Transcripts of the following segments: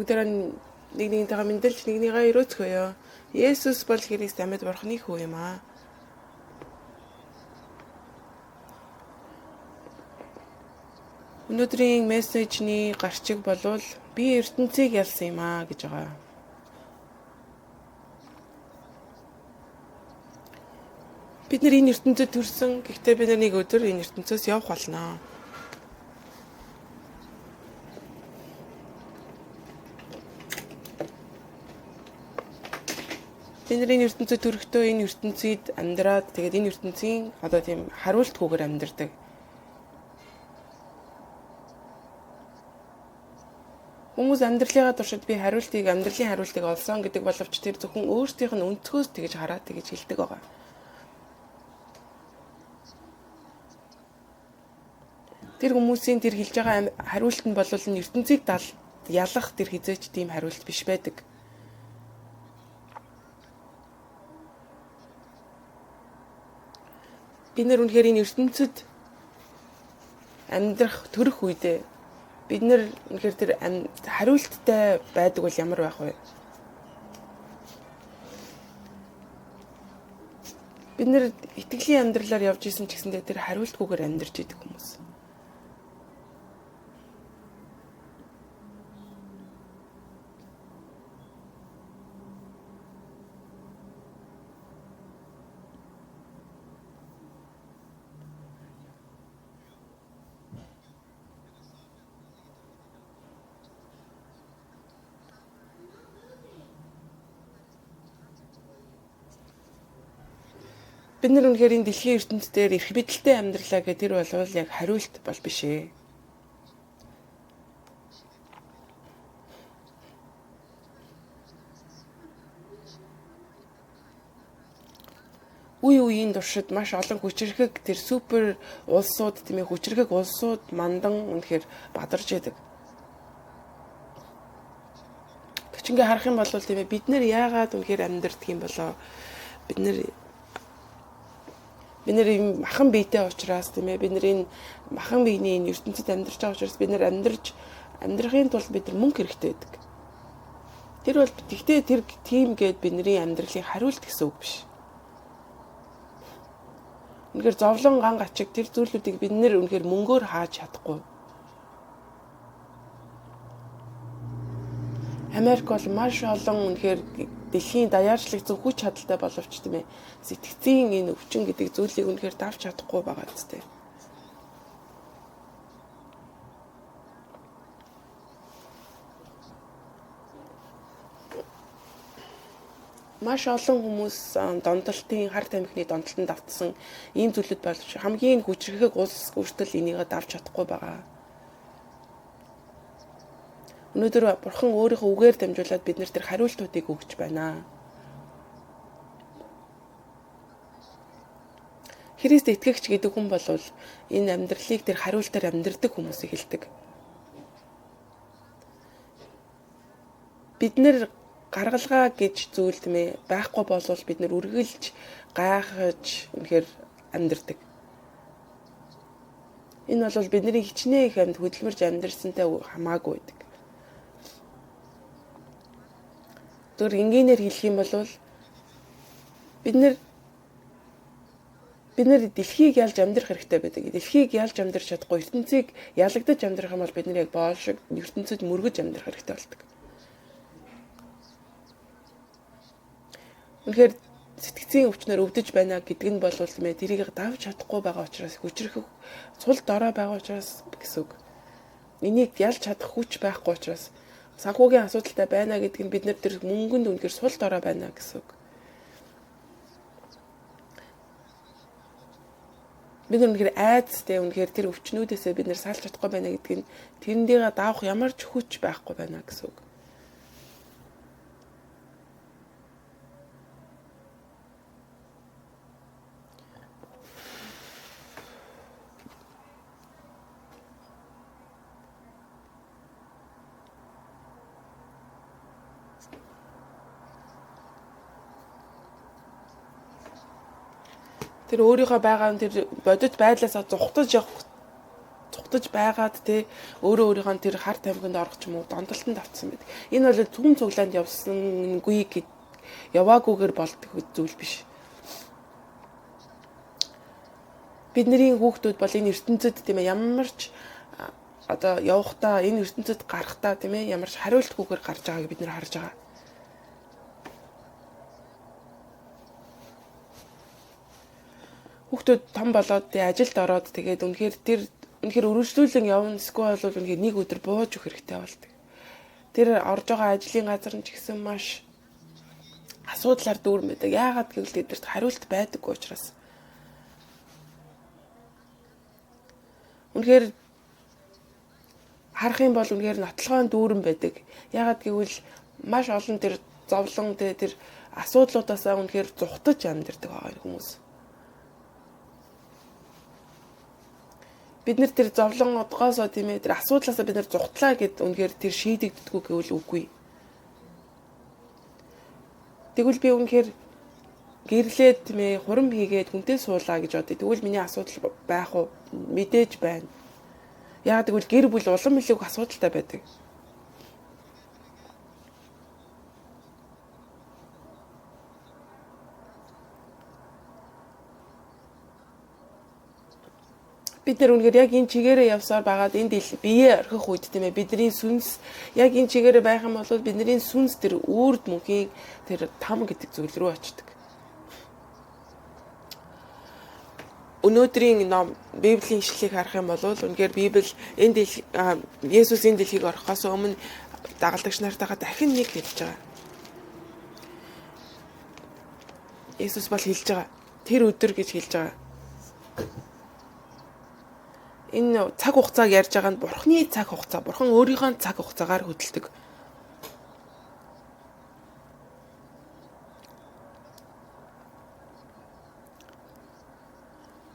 Бүгдээрээ нэг нэгнтэйгээ мэдлж нэгнийгээ өрөөцгөөё. Есүс бол Христ амьд бурхны хүү юм аа. Өнөөдрийн мессежний гарчиг болвол би ертөнцийг ялсан юм аа гэж байгаа. Бид нар энэ ертөнцид төрсөн. Гэхдээ бид нар нэг өдөр энэ ертөнцөөс явах болно. Бид нар энэ ертөнцид төрөхдөө энэ ертөнцид амьдраад тэгээд энэ ертөнцийн одоо тийм хариултгүйгээр амьдардаг. Хүмүүс амьдралынхаа туршид би амьдралын хариултыг олсон гэдэг боловч тэр зөвхөн өөрсдийнх нь өнцгөөс тэгж хараад тэгж хэлдэг байгаа. Тэр хүмүүсийн тэр хэлж байгаа хариулт нь бол энэ ертөнцийг ялах тэр хизээч тийм хариулт биш байдаг. Бид нар үнэхээр энэ ертөнцид төрөх үедээ бид нар үнэхээр тэр хариулттай байдаг бол ямар байх вэ? Бид нар итгэлийн амьдралаар явж исэн ч гэсэндээ тэр хариултгүйгээр амьдарч идэг хүмүүс. Бид нар үнэхээр энэ дэлхийн ертөнцийн дээр эрх мэдэлтэй амьдралаа гэх тэр болвол яг хариулт бол биш ээ. Үеийн туршид маш олон хүчирхэг тэр супер улсууд тийм ээ хүчирхэг улсууд мандан үнэхээр бадарч идэг. Тэгч ингээ харах юм бол тийм ээ бид нар яагаад үнэхээр амьдардаг юм болоо? Бид нар ийм махан биетэй учраас тийм ээ бид нар энэ махан биений энэ ертөнцид амьдарч байгаа учраас бид нар амьдрахын тулд бид нар мөнгө хэрэгтэй байдаг. Тэр бол тэгтээ тэр тийм гээд бидний амьдралын хариулт гэсэн үг биш. Үнэхээр зовлон ган гачиг тэр зүйлүүдийг бид нар үнэхээр мөнгөөр хааж чадахгүй. Америк бол маш олон үнэхээр дэлхийн даяарчлагдсан хүч чадалтай боловч тийм ээ сэтгцийн энэ өвчин гэдэг зүйлийг үнэхээр давж чадахгүй байгаа зү. Маш олон хүмүүс донтолтын хар тамхины донтолтод автсан ийм зүйлүүд болж хамгийн хүчрхэг улс өөртөө энийг давж чадахгүй байгаа. Өнөөдөр бурхан өөрийнхөө үгээр дамжуулаад бид нарт тэр хариултуудыг өгч байна. Христ итгэгч гэдэг хүн бол энэ амьдралыг тэр хариултаар амьдрдаг хүмүүсийг хэлдэг. Бид нар гаргалгаа гэж зүйл тийм ээ байхгүй болвол бид нар үргэлж гайхаж үнэхээр амьдрдаг. Энэ бол бидний хичнээн их амьд хөдөлмөрж амьдрсантай хамаагүй байдаг. Зөвхөн энгийнээр хэлэх юм бол бид нар дэлхийг ялж амьдрах хэрэгтэй байдаг. Дэлхийг ялж амьдрах чадахгүй ертөнцийг ялагдаж амьдрах юм бол бид нар яг боол шиг ертөнцид мөргөж амьдрах хэрэгтэй болдог. Үнэхээр сэтгцийн өвчнөр өвдөж байна гэдэг нь бол тийм ээ тэрийг давж чадахгүй байгаа учраас хүчрэх цул дорой байгаа учраас гэсэн үг. Энийг ялж чадах хүч байхгүй учраас санхүүгийн асуудалтай байна гэдэг нь бид нар тэр мөнгөнд үнэхээр сул дорой байна гэсэн үг. Бид үнэхээр айцтай үнэхээр тэр өвчнүүдээсээ бид нар салж чадахгүй байна гэдэг нь тэрнийгээ давах ямар ч хүч байхгүй байна гэсэн үг. Тэр өөрийнхөө байгаа тэр бодит байдлаасаа зүхтаж зугтаж байгаад те өөрөө өөрийнхөө тэр хар тамхинд орох ч юм уу дондолтонд автсан байдаг. Энэ бол түн цуглаанд явсангүй яваагүйгээр болдог зүйл биш. Бидний хүүхдүүд бол энэ ертөнцид тийм ээ ямар ч одоо явахдаа энэ ертөнцид гарахдаа тийм ээ ямар ч хариултгүйгээр гарч байгааг бид нэр харж байгаа. Хүүхдүүд том болоод ажилд ороод тэгээд үнэхээр үргэлжлүүлэн явна эсвэл бол үнэхээр нэг өдөр бууж өгөх хэрэгтэй болдог. Тэр орж байгаа ажлын газар нь ч гэсэн маш асуудлаар дүүрэн байдаг. Яагаад гэвэл тэдэрт хариулт байдаггүй учраас. Үнэхээр харах юм бол үнэхээр нотлохоон дүүрэн байдаг. Яагаад гэвэл маш олон тэр зовлон тэр асуудлуудаасаа үнэхээр зүхтаж амьдэрдэг байгаа хүмүүс. Бид нэр тэр зовлон одгоосоо тийм ээ тэр асуудлаасаа бид нэр зүхтлаа гэд үнэхээр тэр шийдэгддэггүй гэвэл үгүй. Тэгвэл би үнэхээр гэрлээд тийм ээ хурам хийгээд хүнтэй суулаа гэж бодъё. Тэгвэл миний асуудал байх уу? Мэдээж байна. Яагаад гэвэл гэр бүл улам илүү асуудалтай байдаг. Бид нар үнэхээр яг энэ чигээрээ явсаар байгаад энэ биеэ орхих үед тийм ээ бидний сүнс яг энэ чигээрээ байх юм бол бидний сүнс тэр үрд мөнхийн тэр там гэдэг зүйл рүү очдог. Өнөөдрийн ном Библийн ишлэлийг харах юм бол үнэхээр Библи Есүс энэ дэлхийг орохоос өмнө дагалдагч нартайгаа дахин нэг хэлж байгаа. Есүс бол хэлж байгаа. Тэр өдөр гэж хэлж байгаа. Энэ цаг хугацааг ярьж байгаа нь Бурхны цаг хугацаа. Бурхан өөрийнхөө цаг хугацаагаар хөдөлдөг.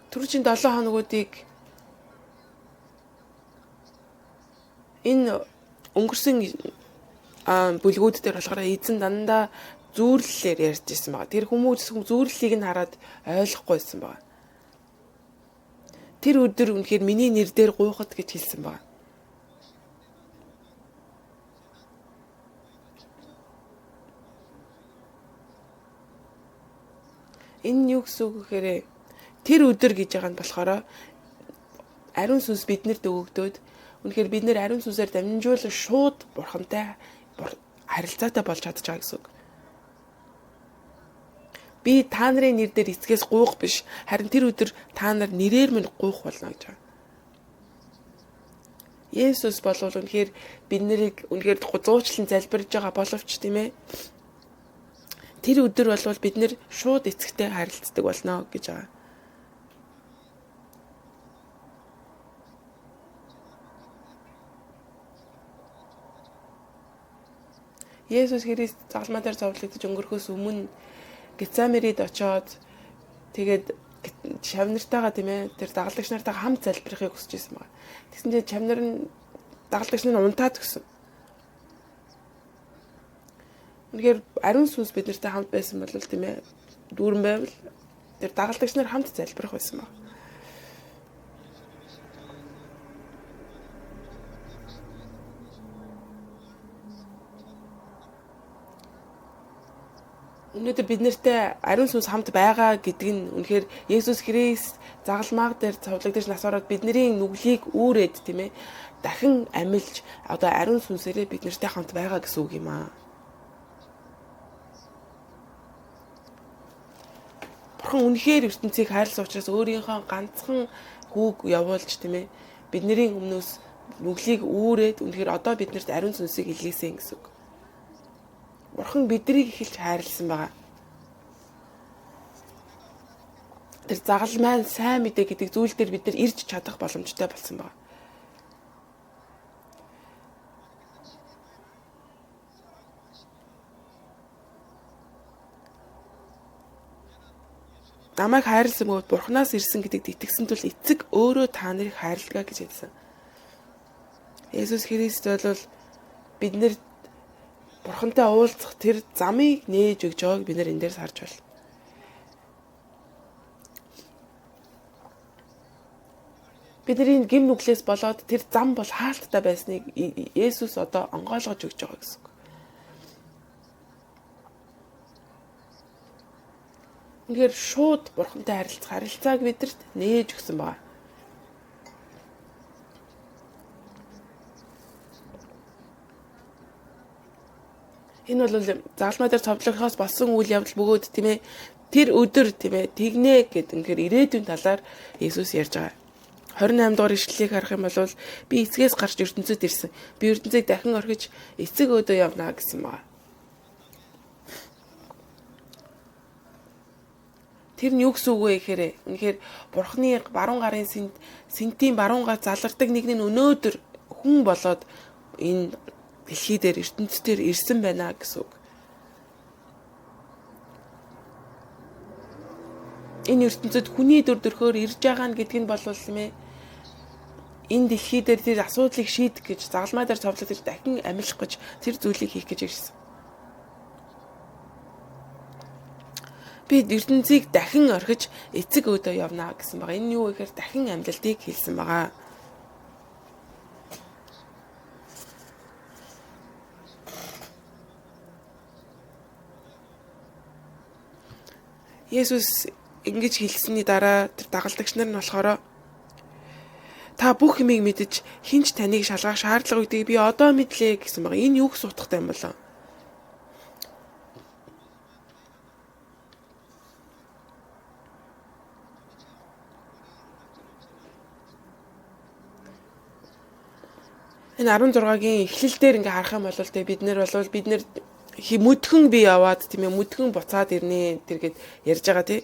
Түрүүчийн 7 хоногуудыг энэ өнгөрсөн бүлгүүд дээр болохоор эзэн дандаа зүүрлэлээр ярьж ирсэн байгаа. Тэр хүмүүс зүүрлэлийг нь хараад ойлгохгүйсэн байгаа. Тэр өдөр үнэхээр миний нэр дээр гуйхад гэж хэлсэн байна. Энэ нь юу гэсэн үг гэхээр тэр өдөр гэж байгаа нь болохоор ариун сүнс биднэрт өгөгдөөд үнэхээр бид нэр ариун сүнсээр дамжуулан шууд бурхантай харилцаатай болж чадж байгаа гэсэн үг. Би та нарын нэр дээр эцгээс гуйх биш. Харин тэр өдөр та нар нэрээр минь гуйх болно гэж байна. Есүс болвол үнэхээр бид нарыг үнэхээр зуучлан залбирж байгаа боловч тийм ээ. Тэр өдөр болвол бид нэр шууд эцэгтэй харилцдаг болно гэж байгаа. Есүс Христ загалмаа дээр зовлогдож өнгөрөхөөс өмнө Гецамерид очоод тэгээд чавнартайгаа тийм ээ тэр дагалдагч нартайгаа хамт залбирахыг хүсэж байсан байна. Тэгсэн чинь чавнар нь дагалдагч нар унтаад гисэн. Үнэхээр ариун сүнс бид нартай хамт байсан бол тийм ээ дүүрэн байвал тэр дагалдагч нар хамт залбирах байсан байна. Өнөөдөр бид нартай ариун сүнс хамт байгаа гэдэг нь үнэхээр Есүс Христ загалмааг дээр цовлогдож нас ороод бидний нүглийг үүрээд тийм ээ дахин амилж одоо ариун сүнсээрээ бид нартай хамт байгаа гэсэн үг юм аа. Бурхан үнэхээр ертөнцийг хайрлсан учраас өөрийнхөө ганцхан хүүг явуулж тийм ээ бидний өмнөөс нүглийг үүрээд үнэхээр одоо биднэрт ариун сүнсийг илгээсэн гэсэн үг. Бурхан биднийг эхэлж хайрлсан байгаа. Тэр загалмай сайн мэдээ гэдэг зүйл дээр бид нар ирж чадах боломжтой болсон байна. Намайг хайрлсан бөгөөд Бурханаас ирсэн гэдэгт итгэсэн тул эцэг өөрөө та нарыг хайрладаг гэж хэлсэн. Есүс Христ бол биднэр Бурхантай уулзах тэр замыг нээж өгч байгааг бид нэр энэ дээрс харж байна. Бидний гим нүглээс болоод тэр зам бол хаалттай байсныг Есүс одоо онгойлгож өгч байгаа гэсэн үг. Үнэхээр шууд Бурхантай харилцааг бидэрт нээж өгсөн байна. Энэ бол загалмай дээр цовдлохоос болсон үйл явдал бөгөөд тийм ээ тэр өдөр тийм ээ тэгнэ гэд үнэхээр ирээдүйн талаар Есүс ярьж байгаа. 28 дугаар ишлэлийг харах юм бол би эцгээс гарч ертөнцөд ирсэн. Би ертөнцийг дахин орхиж эцэг өөдөө явна гэсэн байна. Тэр нь юу гэсэн үг вэ гэхээр үнэхээр Бурхны баруун гарын сентийн баруун гар залардаг нэг нь өнөөдөр хүн болоод энэ дэлхий дээр ертөнцийн ирсэн байна гэсэн үг. Энэ ертөнцид хүний дүр төрхөөр ирж байгаа нь гэдг нь бол юм ээ. Энэ дэлхий дээр тэр асуудлыг шийдэх гэж загалмай дээр цовдлох тэр дахин амилах гэж тэр зүйлийг хийх гэж ирсэн. Би ертөнцийг дахин орхиж эцэг өөдөө явна гэсэн байгаа. Энэ юу гэхээр дахин амьдлтыг хэлсэн байгаа. Есүс ингэж хэлсэний дараа тэр дагалдагч нар нь болохоор та бүх юмыг мэдэж хинч таныг шалгах шаардлага үүдгийг би одоо мэдлээ гэсэн байгаа. Энэ юу гэсэн утгатай юм болоо? Энэ 16-гийн эхлэл дээр ингээ харах юм бол бид нэр мүдхэн би яваад тийм ээ мүдхэн буцаад ирнэ тэргээд ярьж байгаа тий.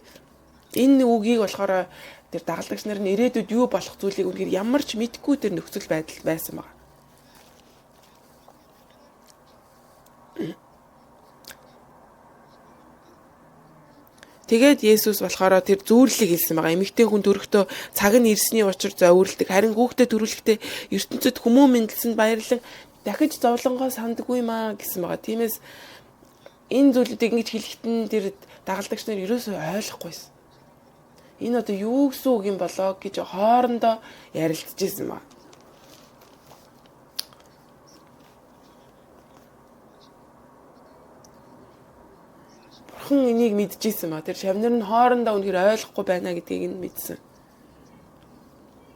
Энэ үгийг болохоор тэр дагалдагч нар нь ирээдүйд юу болох зүйлийг үнэхээр ямар ч мэдэхгүй тэр нөхцөл байдал байсан байна. Тэгээд Есүс болохоор тэр зүүрлийг хэлсэн байгаа. Эмэгтэй хүн төрөхдөө цаг нь ирсний учир зовирлдаг. Харин хүүхдэд төрүүлэхдээ ертөнцид хүмүүн мэндэлсэнд баярлан дахиж зовлонгоо сандаггүй маа гэсэн байгаа. Тиймээс энэ зүйлүүдийг ингэж хэлэхэд нь тэр дагалдагч нар ерөөсөө ойлгохгүйсэн. Энэ одоо юу гэсэн үг юм болоо гэж хоорондоо ярилцажсэн ба. Бурхан энийг мэдчихсэн ба. Тэр шавнар нь хоорондоо үнэхээр ойлгохгүй байна гэдгийг нь мэдсэн.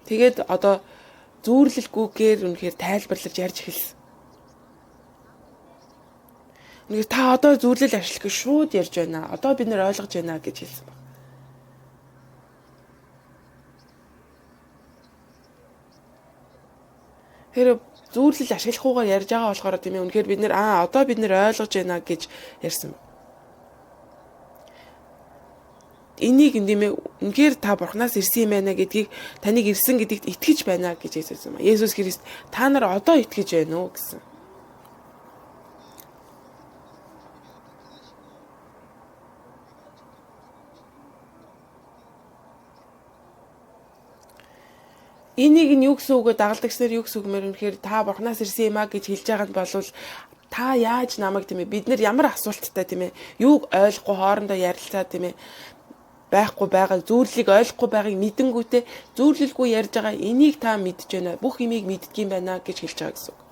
Тэгээд одоо зүүрлэлгүйгээр үнэхээр тайлбарлаж ярьж эхэлсэн. Үнэхээр та одоо зүүрлэл ашиглах гэж шууд ярьж байна. Одоо бид нэр ойлгож байна гэж хэлсэн ба. Тэр зүүрлэл ашиглахгүйгээр ярьж байгаа болохоор тийм ээ үнэхээр бид нэр одоо бид нэр ойлгож байна гэж ярьсан. Энийг тийм ээ үнэхээр та Бурханаас ирсэн юм байна гэдгийг таныг ирсэн гэдэгт итгэж байна гэж хэлсэн юм. Есүс Христ та нар одоо итгэж байна уу гэсэн. Энийг нь юу гэсэн үг вэ? Дагалдагч нар юу гэсэн үг мээр үнэхээр та Бурханаас ирсэн юм а гэж хэлж байгаа нь болвол та яаж намайг тийм ээ бид нар ямар асуулттай тийм ээ юуг ойлгохгүй хоорондоо ярилцаа тийм ээ байхгүй байгааг зүүрлийг ойлгохгүй байгааг мэдэнгүүтээ зүүрлэлгүй ярьж байгаа энийг та мэдж байна. Бүх юмыг мэддэг юм байна гэж хэлж байгаа гэсэн үг.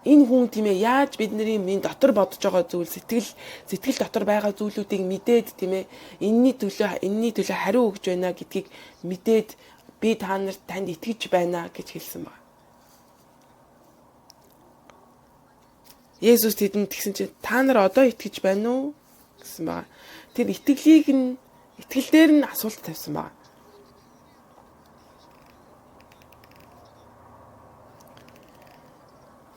Энэ хүн тийм ээ яаж бидний дотор бодож байгаа зүйл сэтгэл дотор байгаа зүйлүүдийг мэдээд тийм ээ энэний төлөө хариу өгж байна гэдгийг мэдээд би та нарт танд итгэж байна гэж хэлсэн байна. Есүс тэдэнд тэгсэн чинь та нар одоо итгэж байна уу гэсэн байна. Тэр итгэл дээр нь асуулт тавьсан байна.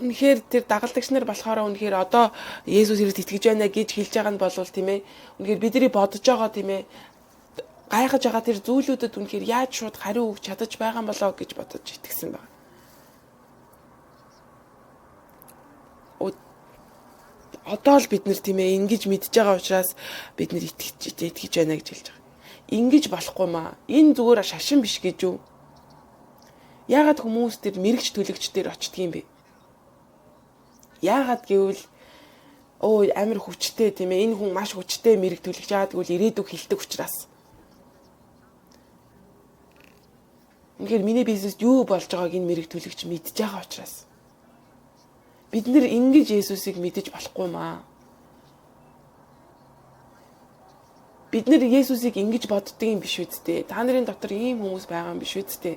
Үнэхээр тэр дагалдагч нар болохоор үнэхээр одоо Есүс Христ итгэж байна гэж хэлж байгаа нь болвол тийм ээ үнэхээр бидний бодож байгаа тийм ээ гайхаж байгаа тэр зүйлүүдэд үнэхээр яаж шууд хариу өгч чадаж байгаа юм болоо гэж бодож итгэсэн байна. Одоо л бид нар тийм ээ ингэж мэдж байгаа учраас бид нар итгэж байна гэж хэлж байгаа. Ингэж болохгүй маа. Энэ зүгээр шашин биш гэж юу? Яагаад хүмүүс тэр мэрэгч төлөгч дээр очдөг юм бэ? Яагаад гэвэл Амар хүчтэй тийм ээ. Энэ хүн маш хүчтэй мэрэг төлөж чаад гэвэл ирээдүг хилдэг учраас. Үнэхээр миний бизнест юу болж байгааг энэ мэрэг төлөгч мэдж байгаа учраас. Бид нэр ингэж Есүсийг мэдэж болохгүй маа. Бид нэр Есүсийг ингэж боддөг юм биш үсттэй. Та нарын дотор ийм хүмүүс байгаа юм биш үсттэй.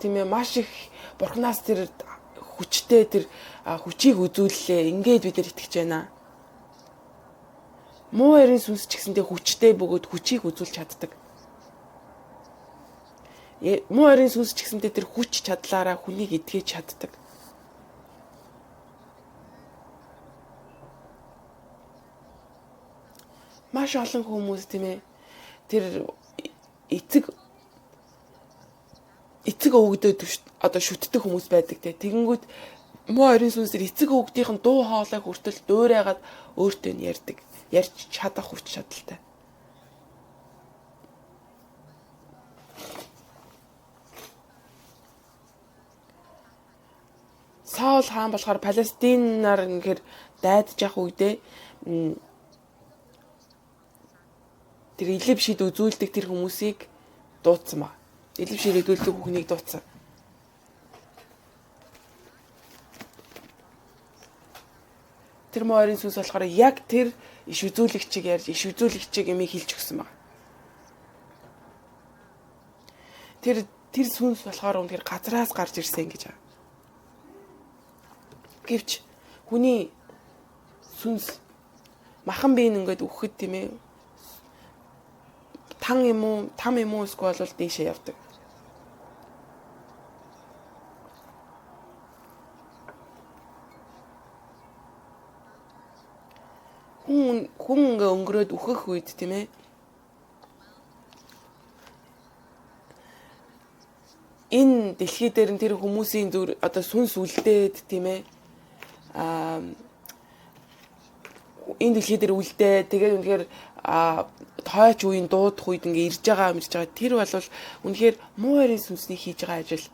Тийм ээ, маш их Бурханаас тэр хүчтэй тэр хүчийг үзүүллээ. Ингээд бид нар итгэж байна. Муу ярийн сүнс ч гэсэндээ хүчтэй бөгөөд хүчийг үзүүлж чаддаг. Муу ярийн сүнс ч гэсэндээ тэр хүч чадлаараа хүнийг эдгэж чаддаг. Маш олон хүмүүс тийм ээ тэр эцэг өвгдөд одоо шүтдэг хүмүүс байдаг те. Тэгэнгүүт муу орийн сүнсээр эцэг өвгдийнх нь дуу хоолойг хүртэл дуурайгаад өөртөө нь ярьдаг. Ярьж чадах хүч чадалтай. Саул хаан болохоор Палестинаар ингээр дайдж явах үедээ тэр илэв шид үзүүлдэг тэр хүмүүсийг дуудсан ба. Илэв шид үзүүлдэг хүнийг дуудсан. Тэр морин сүнс болохоор яг тэр иш үзүүлэгчийг ярьж иш үзүүлэгчийг юмыг хэлж өгсөн баг. Тэр сүнс болохоор үнээр газраас гарч ирсэн гэж байна. Гэвч хүний сүнс махан биеийн ингээд үхэхэд тийм ээ там юм уу эсвэл бол дээшээ явдаг. Хүн ингээ өнгөрөөд үхэх үед тийм ээ энэ дэлхий дээр нь тэр хүмүүсийн зүр одоо сүнс үлдээд тийм ээ энэ дэлхий дээр үлдээ тэгээд үнэхээр тойч үеийн дуудах үед ингээ ирж байгаа тэр бол үнэхээр муу харийн сүнсний хийж байгаа ажил.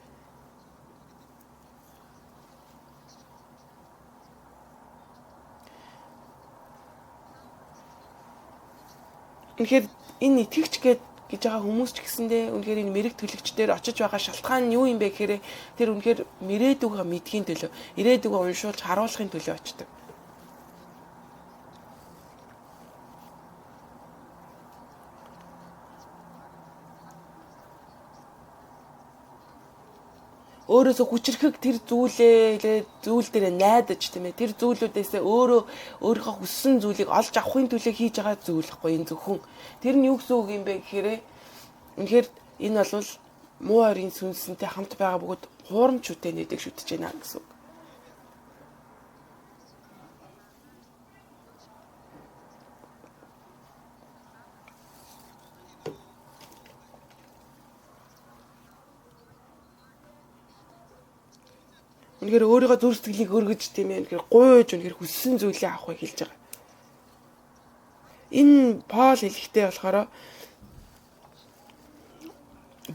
Үнэхээр энэ итгэгч гэж байгаа хүмүүс ч гэсэндээ үнэхээр энэ мэрэг төлөгчдөр очиж байгаа шалтгаан нь юу юм бэ гэхээр тэр үнэхээр мэрээдүгөө мэдхийн төлөө, ирээдүгөө уншуулж харуулахын төлөө очдог. Өөрөөсөө хүчрэхэг тэр зүйл дээр найдаж тийм ээ тэр зүйлүүдээсээ өөрийнхөө хүссэн зүйлийг олж авахын төлөө хийж байгаа зүйл ихгүй энэ зөвхөн тэр нь юу гэсэн үг юм бэ гэхээр үнэхээр энэ бол муу харийн сүнсэнтэй хамт байгаа бөгөөд хуурамчуудтай нэдэг шүтэж байна гэсэн үг. Үнэхээр өөрийгөө зүрх сэтгэлийг өргөж тийм ээ үнэхээр гуйж үнэхээр хүссэн зүйлээ авахыг хэлж байгаа. Энэ Паул хэлэхдээ болохоор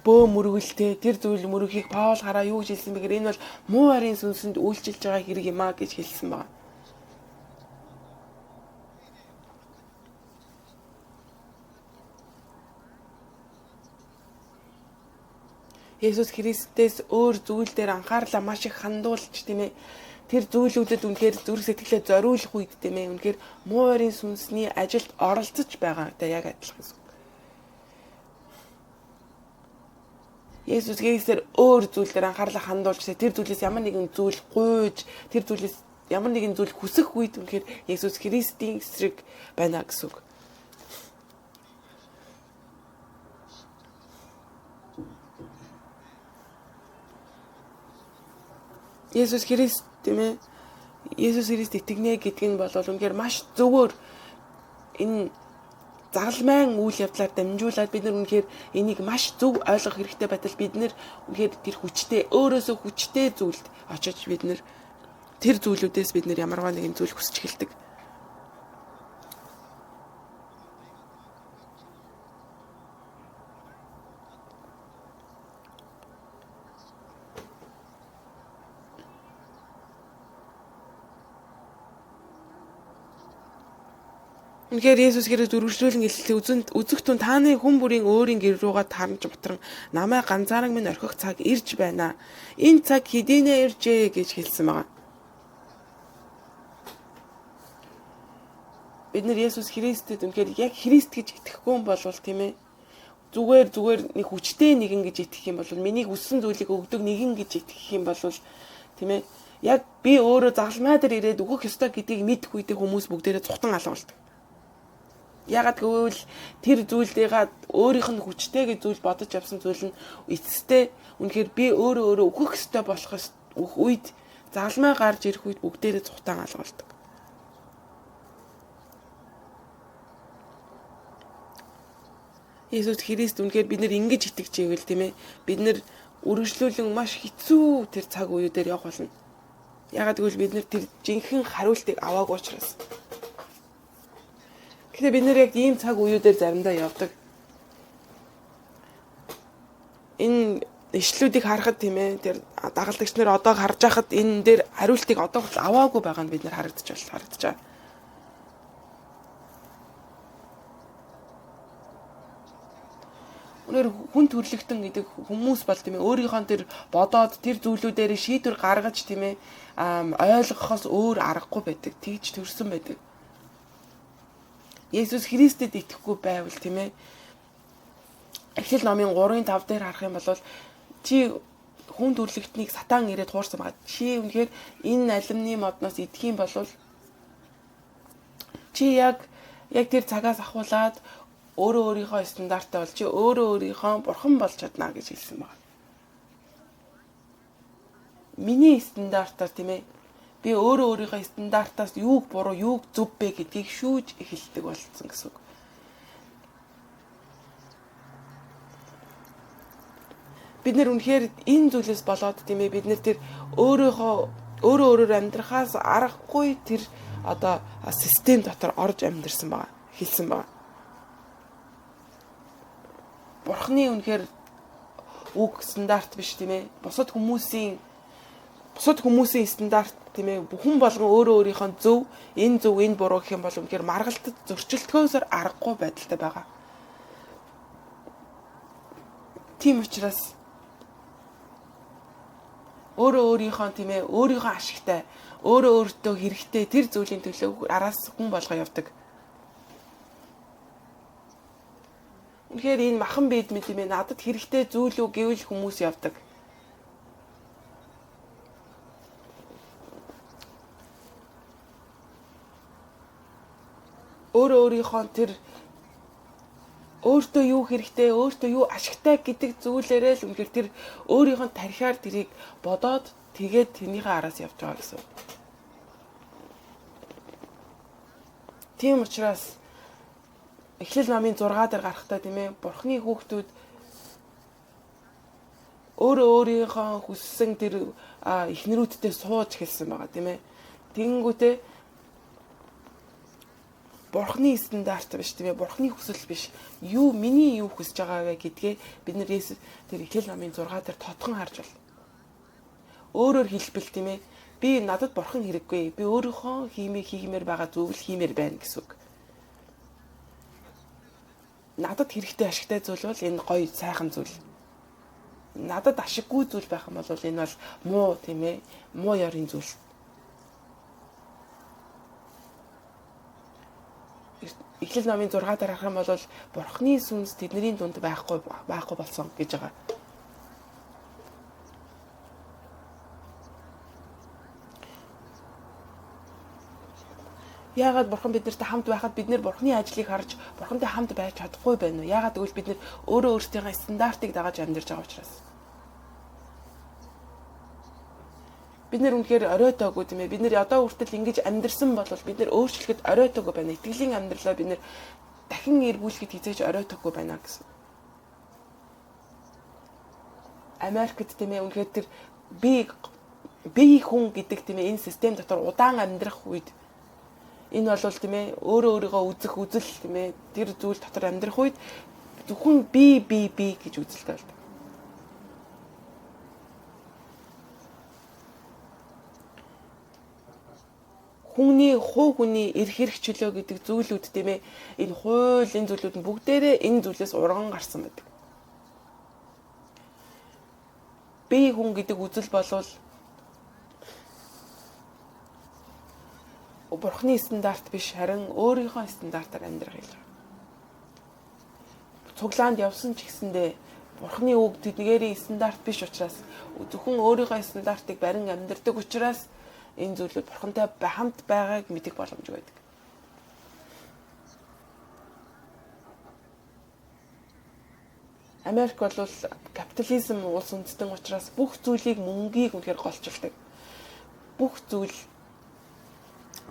бөө мөргөлтэй тэр зүйл мөрөгийг Паул хараа юу гэж хэлсэн бэ гэхээр энэ бол муу харийн сүнсэнд үйлчилж байгаа хэрэг юм аа гэж хэлсэн байна. Есүс Христээс өөр зүйл дээр анхаарлаа маш их хандуулж тийм ээ тэр зүйлүүдэд үнэхээр зүрх сэтгэлээ зориулах үед тийм ээ үнэхээр муу харийн сүнсний ажилд оролцож байгаатай яг адилхан гэсэн. Есүс Христээр өөр зүйл дээр анхаарлаа хандуулж тэр зүйлээс ямар нэгэн зүйл гуйж тэр зүйлээс ямар нэгэн зүйл хүсэх үед үнэхээр Есүс Христийн эсрэг байна гэсэн үг. Есүс Христ тийм ээ Есүс Христ итгэнэ гэдэг нь бол үнэхээр маш зөвөр энэ загалмайн үйл явдлаар дамжуулаад бид нар үнэхээр энийг маш зөв ойлгох хэрэгтэй байтал бид нар үнэхээр тэр хүчтэй өөрөөсөө хүчтэй зүйлд очиж бид нар тэр зүйлүүдээс бид нар ямарваа нэгэн зүйл хүсч эхэлдэг. Үнэхээр Есүс Христ үргэлжлүүлэн хэлсэн үзэх түн тааны хүн бүрийн өөрийн гэр рүүгээ тарамж бутран намайг ганцаараа минь орхих цаг ирж байна. Энэ цаг хэдийнэ иржээ гэж хэлсэн байна. Бид нар Есүс Христэд үнэхээр яг Христ гэж итгэхгүй юм болвол тийм ээ. Зүгээр нэг хүчтэй нэгэн гэж итгэх юм бол миний хүссэн зүйлийг өгдөг нэгэн гэж итгэх юм бол тийм ээ. Яг би өөрөө загалмай дээр ирээд өгөх ёстой гэдгийг мэдэх үедээ хүмүүс бүгдээрээ цухтан алгуулдаг. Ягаад гэвэл тэр зүйлдээ өөрийнх нь хүчтэй гэж зүйл бодож явсан зүйл нь эцэстээ үнэхээр би өөрөө өгөх ёстой болох үед загалмай гарч ирэх үед бүгдээрээ цухтан алгуулдаг. Есүс Христ үнэхээр бид нар ингэж итгэж ивэл тийм ээ бид нар үргэлжлүүлэн маш хэцүү тэр цаг үеүүдээр явах болно. Ягаад гэвэл бид нар тэр жинхэнэ хариултыг аваагүй учраас. Гэхдээ бид нар яг ийм цаг үеүүдээр заримдаа явдаг. Энэ ишлүүдийг харахад тийм ээ тэр дагалдагч нар одоо харж байхад энэ дээр хариултыг одоо аваагүй байгаа нь бид нар харагдаж байгаа. Өнөр хүн төрлөختөн гэдэг хүмүүс бол тийм ээ өөрийнхөө тэр бодоод тэр зүйлүүдээр шийдвэр гаргаж тийм ээ ойлгохоос өөр аргагүй байдаг. Тэгж төрсөн байдаг. Есүс Христэд итгэхгүй байвал тийм ээ Эхлэл номын 3:5 дээр харах юм бол чи хүн төрлөختнийг сатан ирээд хуурсан байгаа. Чи үнэхээр энэ алимны модноос идэх юм бол чи яг тэр цагаас ахуулаад өөрийнхөө стандартаа бол чи өөрийнхөө бурхан болж чадна гэж хэлсэн байна. Миний стандартаар тийм ээ би өөрийнхөө стандартаас юуг буруу, юуг зөв бэ гэдгийг шүүж эхэлдэг болсон гэсэн үг. Бид нэр үнэхээр энэ зүйлээс болоод тийм ээ бид нэр тэр өөрөө амьдрахаас аргагүй тэр одоо систем дотор орж амьдэрсэн байгаа, хэлсэн байгаа. Бурхны үнэхээр үг стандарт биш тийм ээ. Бусад хүмүүсийн стандарт тийм ээ. Бүхэн болгон өөрийнхөө зөв, энэ буруу гэх юм бол үнэхээр маргалтад зөрчилдөхөөсөр аргагүй байдалтай байгаа. Тийм учраас өөрийнхөө тийм ээ, өөрийнхөө ашигтай, өөртөө хэрэгтэй тэр зүйлийн төлөө араас хүн болгоо явдаг. Үнэхээр энэ махан бид мэд юм ээ надад хэрэгтэй зүйл үү гэвэл хүмүүс явдаг. Өөрийнхөө тэр өөртөө юу хэрэгтэй, өөртөө юу ашигтай гэдэг зүйлээрээ л үнэхээр тэр өөрийнхөө тархиар тэрийг бодоод тэгээд тэрнийхээ араас явж байгаа гэсэн. Тийм учраас Эхлэл номын 6 дээр гарахтаа тийм ээ Бурхны хүүхдүүд өөрийнхөө хүссэн тэр эхнэрүүдтэй сууж хэлсэн байгаа тийм ээ. Тэгэнгүүтээ Бурхны стандарт биш тийм ээ. Бурхны хүсэл биш. Миний юу хүсэж байгаа вэ гэдгээ бид нар тэр Эхлэл номын 6 дээр тодхон харж байна. Өөрөөр хэлбэл тийм ээ би надад Бурхан хэрэггүй. Би өөрийнхөө хиймээр байгаа зөвл хиймээр байна гэсэн үг. Надад хэрэгтэй ашигтай зүйл бол энэ гоё сайхан зүйл. Надад ашиггүй зүйл байх юм бол энэ бол муу тийм ээ. Муу ёрын зүйл. Эхлэл номын 6 дээр харах юм бол Бурхны сүнс тэдний дунд байхгүй болсон гэж байгаа. Яагаад Бурхан биднэртэй хамт байхад бид нэр Бурханы ажлыг харж Бурхантай хамт байж чадахгүй байна уу? Яагаад гэвэл бид нэр өөрсдийнхээ стандартыг дагаж амьдарч байгаа учраас. Бид нэр үнэхээр оройтойгоо тийм ээ. Бид нэр одоо хүртэл ингэж амьдарсан бол бид нэр өөрчлөхөд оройтойгоо байна. Итгэлийн амьдралаа бид нэр дахин эргүүлэхэд хизээж оройтойгоо байна гэсэн. Америкт тийм ээ үнэхээр тэр би хүн гэдэг тийм ээ энэ систем дотор удаан амьдрах үед энэ бол тийм ээ өөрийгөө үзэх үзэл тийм ээ тэр зүйл дотор амьдрах үед зөвхөн би гэж үзэлтэй болдог. Хүний хүний эрх чөлөө гэдэг зүйлүүд тийм ээ. Энэ хууль, энэ зүйлүүд нь бүгдээрээ энэ зүйлээс урган гарсан байдаг. Би хүн гэдэг үзэл болвол Бурхны стандарт биш, харин өөрийнхөө стандартаар амьдрах юм. Цуглаанд явсан ч гэсэндээ Бурхны үг тэдгээрийн стандарт биш учраас зөвхөн өөрийнхөө стандартыг барин амьдрдаг учраас энэ зүйлүүд Бурхантай хамт байгааг мэдэх боломжгүй байдаг. Америк бол капитализм улс үндэстэн учраас бүх зүйлийг мөнгийг үнэхээр голчилдаг. Бүх зүйл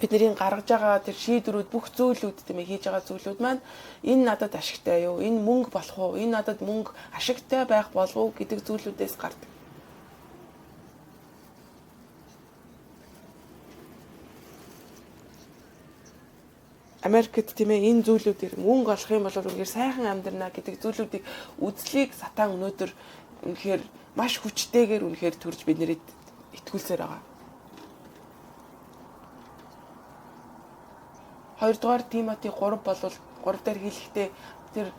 бидний гаргаж байгаа тэр шийдвэрүүд бүх зүйлүүд тийм ээ хийж байгаа зүйлүүд маань энэ надад ашигтай юу? Энэ мөнгө болох уу? Энэ надад мөнгө ашигтай байх болов уу гэдэг зүйлүүдээс гардаг. Америкт тийм ээ энэ зүйлүүдээр мөнгө олох юм бол үнэхээр сайхан амьдрнаа гэдэг зүйлүүдийг үзлийг сатан өнөөдөр үнэхээр маш хүчтэйгээр үнэхээр төрж биднэрт итгүүлсээр байгаа. 2 дугаар Тимоти 3 болвол 3 дээр хэлэхдээ тэр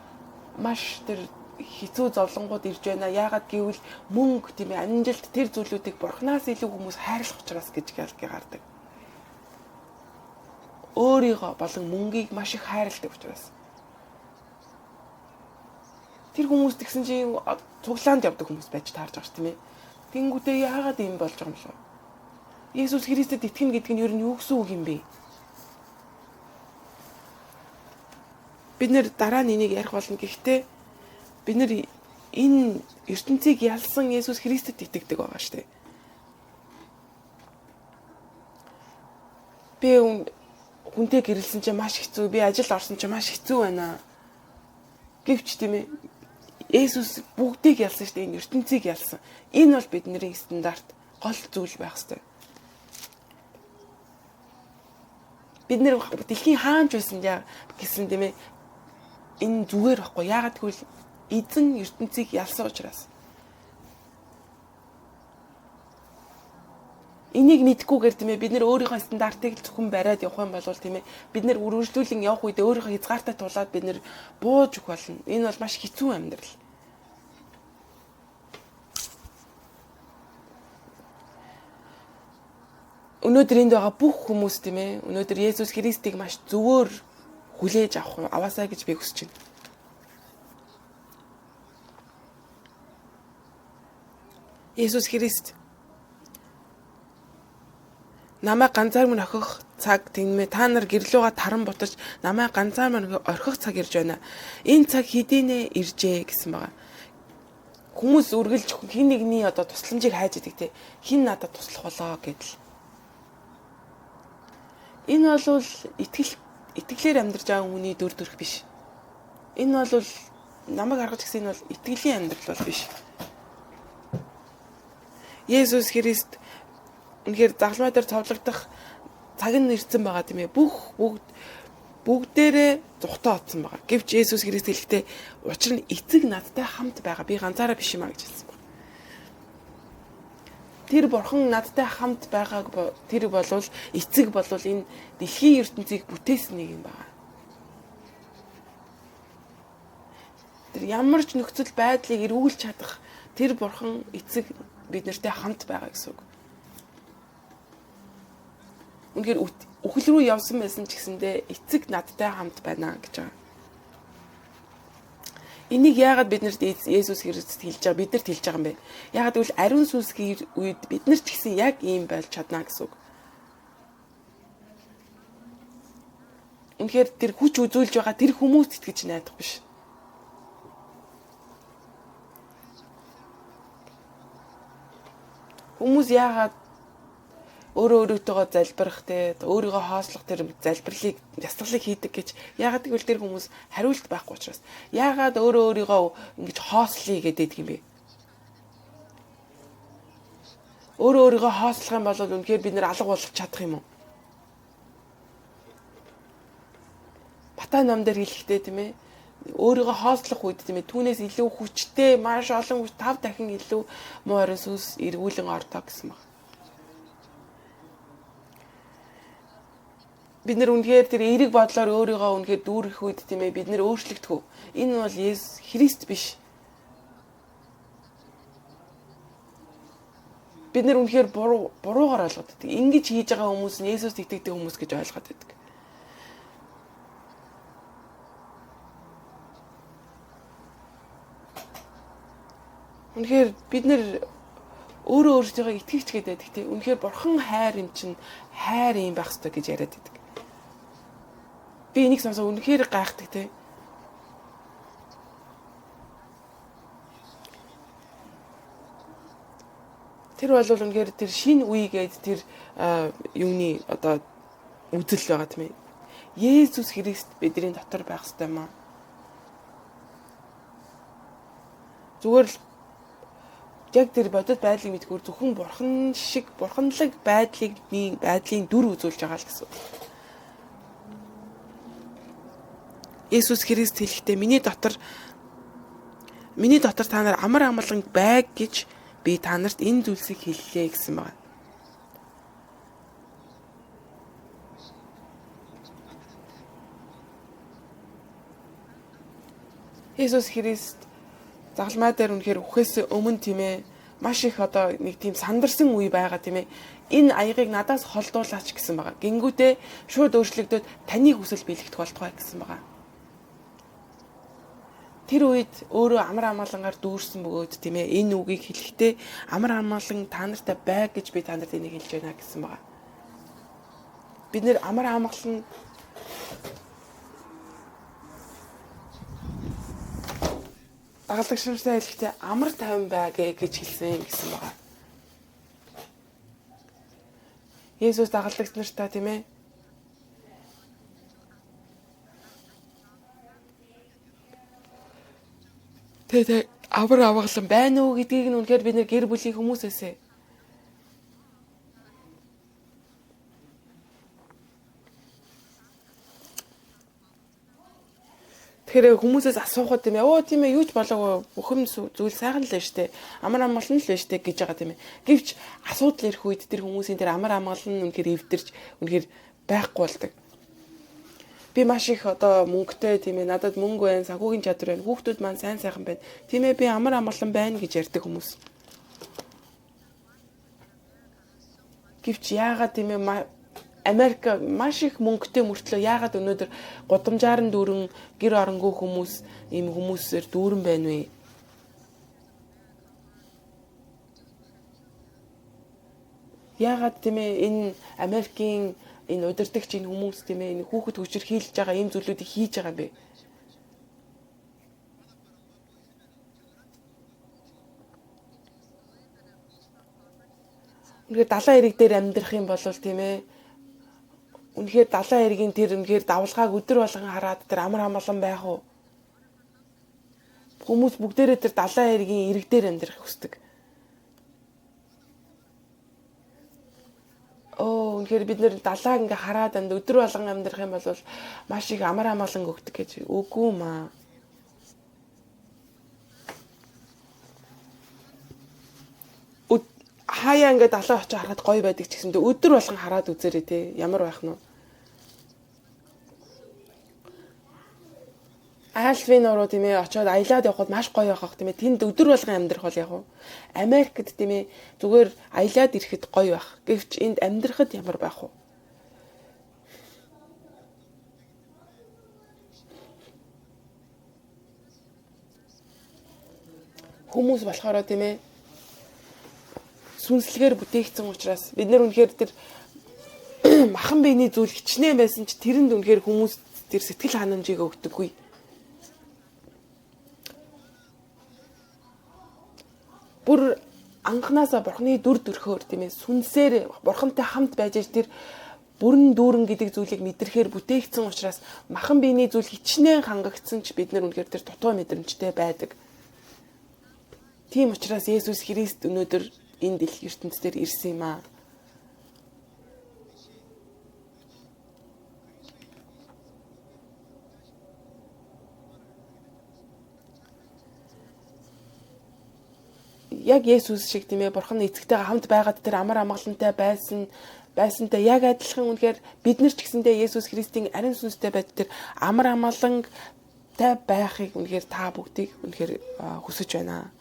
маш тэр хэцүү зовлонгууд ирж байна. Яагаад гэвэл мөнгө тийм ээ амжилт тэр зүйлүүдийг Бурханаас илүү хүмүүс хайрлах учраас гэж гардаг. Өөрийгөө болон мөнгийг маш их хайрладаг учраас. Тэр хүмүүс тэгсэн чинь цуглаанд явдаг хүмүүс байж таарж байгаа ш тийм ээ. Тэнгүүдээ яагаад ийм болж байгаа юм бэ? Есүс Христэд итгэнэ гэдэг нь ер нь юу гэсэн үг юм бэ? Бид нэр дараа нь энийг ярих болно. Гэхдээ бид нэр энэ ертөнцийг ялсан Есүс Христэд итгэдэг байгаа шүү дээ. Би хүнтэй гэрэлсэн чинь маш хэцүү. Би ажилд орсон чинь маш хэцүү байна. Гэвч тийм ээ Есүс бүгдийг ялсан шүү дээ. Энэ ертөнцийг ялсан. Энэ бол бидний стандарт гол зүйл байх ёстой. Бид нэр дэлхийн хаанч байсан гэсэн тийм ээ энэ зүгээр байхгүй. Яагаад гэвэл эзэн ертөнцийг ялсан учраас. Энийг мэдхгүйгээр тийм ээ бид нэр өөрийнхөө стандартыг зөвхөн бариад явах юм бол тийм ээ бид нэр үргэлжлүүлэн явах үедээ өөрийнхөө хязгаартай тулаад бид нэр бууж өгөх болно. Энэ бол маш хэцүү амьдрал. Өнөөдөр энд байгаа бүх хүмүүс тийм ээ өнөөдөр Есүс Христийг маш зөвөр хүлээж аваасаа гэж би хүсэж байна. Есүс Христ намайг ганцаармын орхих цаг тиймээ та нар гэрлүүгээ таран бутаж намайг ганцаармын орхих цаг ирж байна. Энэ цаг хэдийнэ иржээ гэсэн байгаа. Хүмүүс үргэлж хин нэгний одоо тусламжийг хайж идэг те. Хин надад туслах болоо гэдэл. Энэ бол итгэлээр амьдарч байгаа хүний дүр төрх биш. Энэ бол намайг харгаж гисэн энэ бол итгэлийн амьдрал бол биш. Есүс Христ үнэхээр загламай дээр цовлогдох цаг нь ирсэн байгаа тийм ээ. Бүгдээрээ зүхтаа оцсон байгаа. Гэвч Есүс Христ хэлэхдээ учир нь эцэг надтай хамт байгаа. Би ганцаараа биш юм а гэж хэлсэн байна. Тэр бурхан надтай хамт байгааг тэр болвол эцэг болвол энэ дэлхийн ертөнцийг бүтээсэн нэг юм байна. Тэр ямар ч нөхцөл байдлыг эргүүлж чадах тэр бурхан эцэг бид нартай хамт байгаа гэсэн үг. Үнэхээр үхэл рүү явсан байсан ч гэсэндээ эцэг надтай хамт байна гэж байгаа. Энийг яагаад биднэрт Есүс Христ хэлж байгаа биднэрт хэлж байгаа юм бэ? Яагаад гэвэл ариун сүнсгийн үед бид нар ч гэсэн яг ийм байж чадна гэсэн үг. Үнэхээр тэр хүч үзүүлж байгаа тэр хүмүүст итгэж найдах биш. Хүмүүс яагаад өөртөөгөө залбирах те өөрийгөө хоослох тэр залбирлыг ястгалыг хийдэг гэж яагаад гэвэл тэр хүмүүс хариулт байхгүй учраас яагаад өөрийгөө ингэж хоослъя гэдэг юм бэ? Өөрийгөө хоослох юм бол үнэхээр бид нэр алга болох чадах юм уу? Батай ном дээр хэлэхдээ тийм ээ өөрийгөө хоослох үед тийм ээ түүнээс илүү хүчтэй маш олон 5 дахин илүү муу орон сүнс эргүүлэн ордог гэсэн баг. бид нэр үнэхээр тэр эерэг бодлоор өөрийгөө үнэхээр дүүрэх үед тийм ээ бид нэр өөрчлөгдөх үү? Энэ бол Есүс Христ биш. Бид нэр үнэхээр буруугаар ойлгоод байдаг. Ингэж хийж байгаа хүмүүс нь Есүст итгэдэг хүмүүс гэж ойлгоод байдаг. Үнэхээр бид нэр өөрөө өөрсдийгөө итгэвч гэдэг тийм. Үнэхээр бурхан хайр юм чинь хайр юм байх ёстой гэж яриад байдаг. Би энийг сонсоо үнэхээр гайхдаг тийм. Тэр бол үнэхээр тэр шинэ үегээд тэр юуны одоо үзэл байгаа тийм ээ. Есүс Христ бидний дотор байх ёстой юм аа. Зүгээр л яг тэр бодит байдлыг мэдгүй зөвхөн бурхан шиг бурханлаг байдлын дүр үзүүлж байгаа л гэсэн. Есүс Христ хэлэхдээ миний дотор та нар амар амгалан байг гэж би та нарт энэ зүйлсийг хэллээ гэсэн байна. Есүс Христ загалмай дээр үнэхээр үхээс өмнө тийм ээ маш их одоо нэг тийм сандарсан үе байгаа тийм ээ. Энэ аягыг надаас холдуулаач гэсэн байгаа. Гингүүтээ шууд өөрчлөгдөд таны хүсэл биелэгдэх болтугай гэсэн байгаа. Тэр үед өөрөө амар амгалангаар дүүрсэн бөгөөд тийм ээ энэ үгийг хэлэхдээ амар амгалан та нартай бай гэж би та нарт энийг хэлж байна гэсэн байгаа. Бид нэр амар амгалан дагалдагчтай хэлэхдээ амар тайван бай гэж хэлсэн гэсэн байгаа. Есүс дагалдагч нартай тийм ээ тэгээ амар амгалан байна уу гэдгийг нь үнэхээр бид нэр гэр бүлийн хүмүүсээсээ тэгэхээр хүмүүсээс асуухад тийм ээ тийм ээ юу ч болоогүй бүхэн зүйл сайхан л байна штэ амар амгалан л байна штэ гэж байгаа тийм ээ гэвч асуудал ирэх үед тэр хүмүүсийн тэр амар амгалан үнэхээр эвдэрч үнэхээр байхгүй болдог. Би маш их одоо мөнгөтэй тийм ээ надад мөнгө байна, санхүүгийн чадвар байна, хүүхдүүд маань сайн сайхан байна. Тийм ээ би амар амгалан байна гэж ярьдаг хүмүүс. Гэвч яагаад тийм ээ Америк маш их мөнгөтэй мөртлөө яагаад өнөөдөр гудамжаар нь дүүрэн гэр оронгүй хүмүүс ийм хүмүүсээр дүүрэн байна вэ? Яагаад тийм ээ энэ Америкийн энэ удирдагч энэ хүмүүс тийм ээ энэ хүүхэд хүчээр хийлж байгаа ийм зүйлүүдийг хийж байгаа юм бэ? Үнэхээр далайн ирэг дээр амьдрах юм бол тийм ээ үнэхээр далайн иргийн тэр үнэхээр давлгааг өдөр болгон хараад тэр амар амгалан байх уу? Хүмүүс бүгдээрээ тэр далайн иргийн ирэг дээр амьдрах хүсдэг. Үнэхээр бид нэр далааг ингээ хараад өдөр болгон амьдрах юм бол маш их амар амгалан өгдөг гэж үгүй маа. Хаяа ингээ далаа очиж харахад гоё байдаг ч гэсэндээ өдөр болгон хараад үзээрэй те ямар байх нь вэ? Альвин руу тийм ээ очиод аялаад явхад маш гоё байх тийм ээ тэнд өдөр болгон амьдрах бол яг уу Америкт тийм ээ зүгээр аялаад ирэхэд гоё байх. Гэвч энд амьдрахад ямар байх вэ? Хүмүүс болохоор тийм ээ сүнслэгээр бүтээгдсэн учраас бид нар үнэхээр тэр махан биений зүйл хичнээн байсан ч тэрэнд үнэхээр хүмүүс тэр сэтгэл ханамжийг өгдөггүй. Бүр анханасаа бурхны дүр төрхөөр тийм ээ сүнсээр бурхантай хамт байж тэр бүрэн дүүрэн гэдэг зүйлийг мэдрэхээр бүтээгдсэн учраас махан биений зүйл хичнээн хангагдсан ч бид нар үнэхээр тэр дутуу мэдрэмжтэй байдаг. Тийм учраас Есүс Христ өнөөдөр энэ дэлхийн ертөнцийн дээр ирсэн юм аа. яг Есүс шиг тийм ээ бурхан эцэгтэйгээ хамт байгаад тэр амар амгалантай байсантай яг адилхан үнэхээр бид нар ч гэсэндээ Есүс Христийн ариун сүнстэй байд тэр амар амгалантай байхыг үнэхээр та бүгдийг үнэхээр хүсэж байна.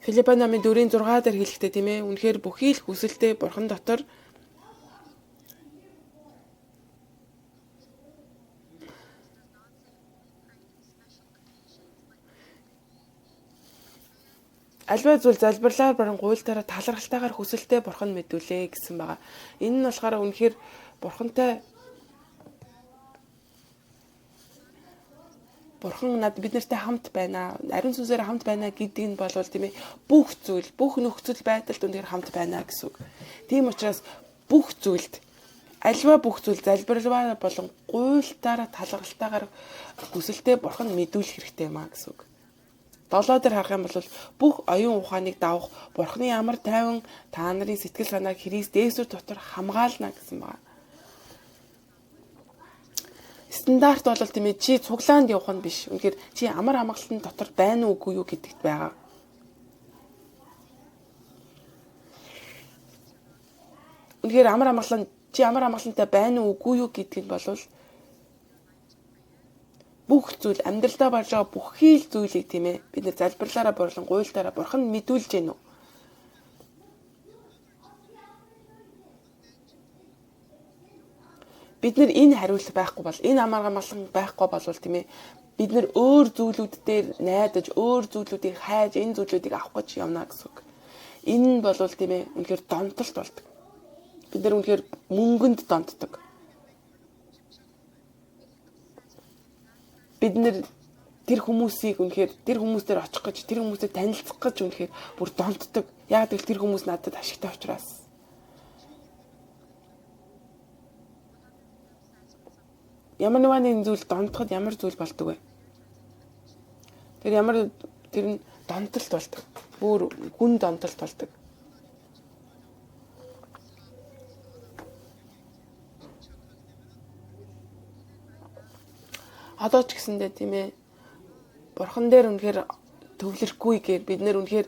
Филиппо номын 4:6 дээр хэлэхдээ тийм ээ үнэхээр бүхий л хүсэлтэй бурхан дотор альва зүйл залбирлаар баран гуйлтаараа талархалтайгаар хүсэлтэй бурхан мэдүүлээ гэсэн байгаа. Энэ нь болохоор үнэхээр бурхантай бурхан бид нартай хамт байна. Ариун сүнсээр хамт байна гэдэг нь болвол тийм ээ бүх зүйл, бүх нөхцөл байдалд үнэхээр хамт байна гэсэн үг. Тийм учраас бүх зүйлд альва бүх зүйл залбирлаар болон гуйлтаараа талархалтайгаар хүсэлтэй бурхан мэдүүлэх хэрэгтэй маа гэсэн үг. 7 дээр харах юм бол бүх оюун ухааныг давах бурханы амар тайван та нарын сэтгэл санааг Христ Есүс дотор хамгаална гэсэн байна. Стандарт бол тийм ээ чи цуглаанд явах нь биш. Үнэхээр чи амар амгалан дотор байна уугүй юу гэдэгт байгаа. Үнэхээр амар амгалантай байна уугүй юу гэдгийг болвол бүх зүйл амьдралдаа болж байгаа бүхий л зүйлийг тийм ээ бид нар залбирлаараа борлон гуйлтаараа бурхан мэдүүлж гэнэ үү. Бид нар энэ хариулт байхгүй бол энэ амар амгалан байхгүй болвол тийм ээ бид нар өөр зүйлүүд дээр найдаж өөр зүйлүүдийг хайж энэ зүйлүүдийг авах гэж явна гэсэн үг. Энэ нь болвол тийм ээ үнэхээр донтолт болдог. Бид нар үнэхээр мөнгөнд донтдог. Бид нэр тэр хүмүүсийг үнэхээр тэр хүмүүстээр очих гэж тэр хүмүүстэй танилцах гэж үнэхээр бүр донтдог. Яг л тэр хүмүүс надад ашигтай учраас. Ямар нэгэн зүйл донтоход ямар зүйл болдог вэ? Тэр нь донтолт болдог. Бүр гүн донтолт болдог. Одоо ч гэсэндээ тийм ээ бурхан дээр үнэхээр төвлөрөхгүй гэхээр бид нэр үнэхээр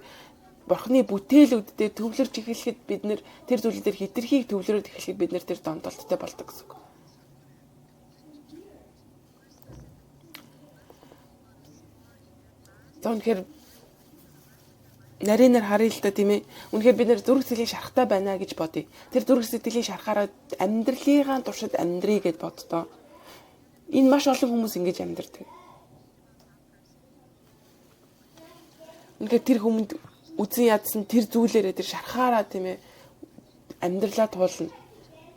бурханы бүтээлүүддээ төвлөрч эхлэхэд бид нэр тэр зүйлүүдээр хитрхийг төвлөрөөд эхлэхэд бид нэр тэр донтолттой болдог гэсэн үг. За үнэхээр нарийнаар харъя л та тийм ээ. Үнэхээр бид нэр зүрх сэтгэлийн шарахтай байна гэж бодъё. Тэр зүрх сэтгэлийн шарахаараа амьдралынхаа туршид амьдрий гэд боддоо. Энэ маш олон хүмүүс ингэж амьдардаг. Үнэхээр тэр хүмүүнд үзэн ядсан тэр зүйлээрээ тэр шарахаараа тийм ээ амьдралаа туулна.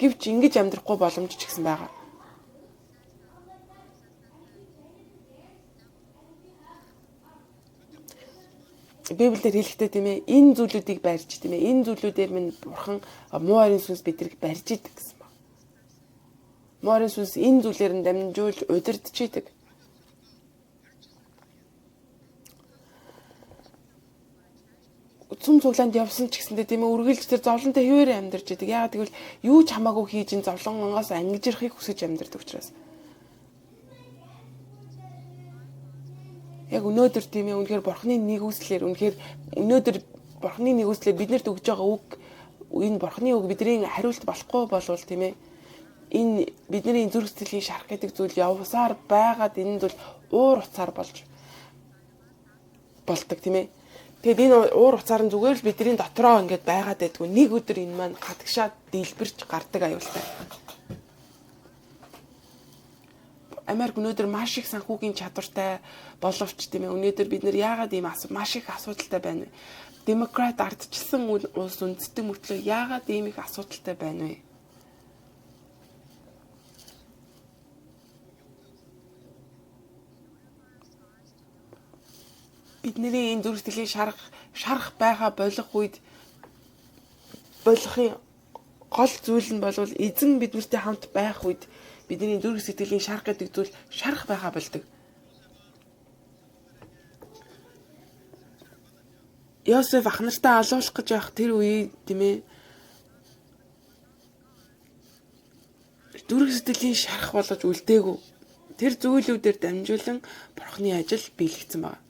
Гэвч ингэж амьдрахгүй боломж ч гэсэн байгаа. Библиэлд хэлэхдээ тийм ээ энэ зүйлүүдийг барьж тийм ээ энэ зүйлүүдээр минь бурхан муу харин сүнс бидрийг барьж идэг гэсэн. Морин сүнс энэ зүйлээр нь дамжуулж удирдчихэд. Цум цуглаанд явсан ч гэсэндээ тийм ээ үргэлж тэр зовлонтой хэвээрээ амьдарч идэг. Яагаад гэвэл юу ч хамаагүй хийж ин зовлонгоос ангижрахыг хүсэж амьдардаг учраас. Яг өнөөдөр тийм ээ үнэхээр бурхны нэгүслэр үнэхээр өнөөдөр бурхны нэгүслэр биднэрт өгж байгаа үг энэ бурхны үг бидний хариулт болохгүй болвол тийм ээ энэ бидний зүрх сэтгэлийн шарах гэдэг зүйл явсаар байгаад энэ зүйл уур уцаар болж болдог тийм ээ. Тэгэд энэ уур уцаар нь зүгээр л бидний дотроо ингээд байгаад байдгүй. Нэг өдөр энэ маань хатгшаад дэлбэрч гардаг аюултай. Америк өнөөдөр маш их санхүүгийн чадвартай боловч тийм ээ өнөөдөр бид нар яагаад ийм маш их асуудалтай байна вэ? Демократ ардчилсан улс үндэстэн мөртлөө яагаад ийм их асуудалтай байна вэ? Бидний энэ зүрх сэтгэлийн шарах байха болох үед болохын гол зүйл нь бол эзэн биднэртэй хамт байх үед бидний зүрх сэтгэлийн шарах гэдэг зүйл шарах байха болдог. Йосеф ах нартаа алуулах гэж явах тэр үе тийм ээ зүрх сэтгэлийн шарах болгож үлдээгүй. Тэр зүйлүүдээр дамжуулан Бурхны ажил биелэгдсэн байна.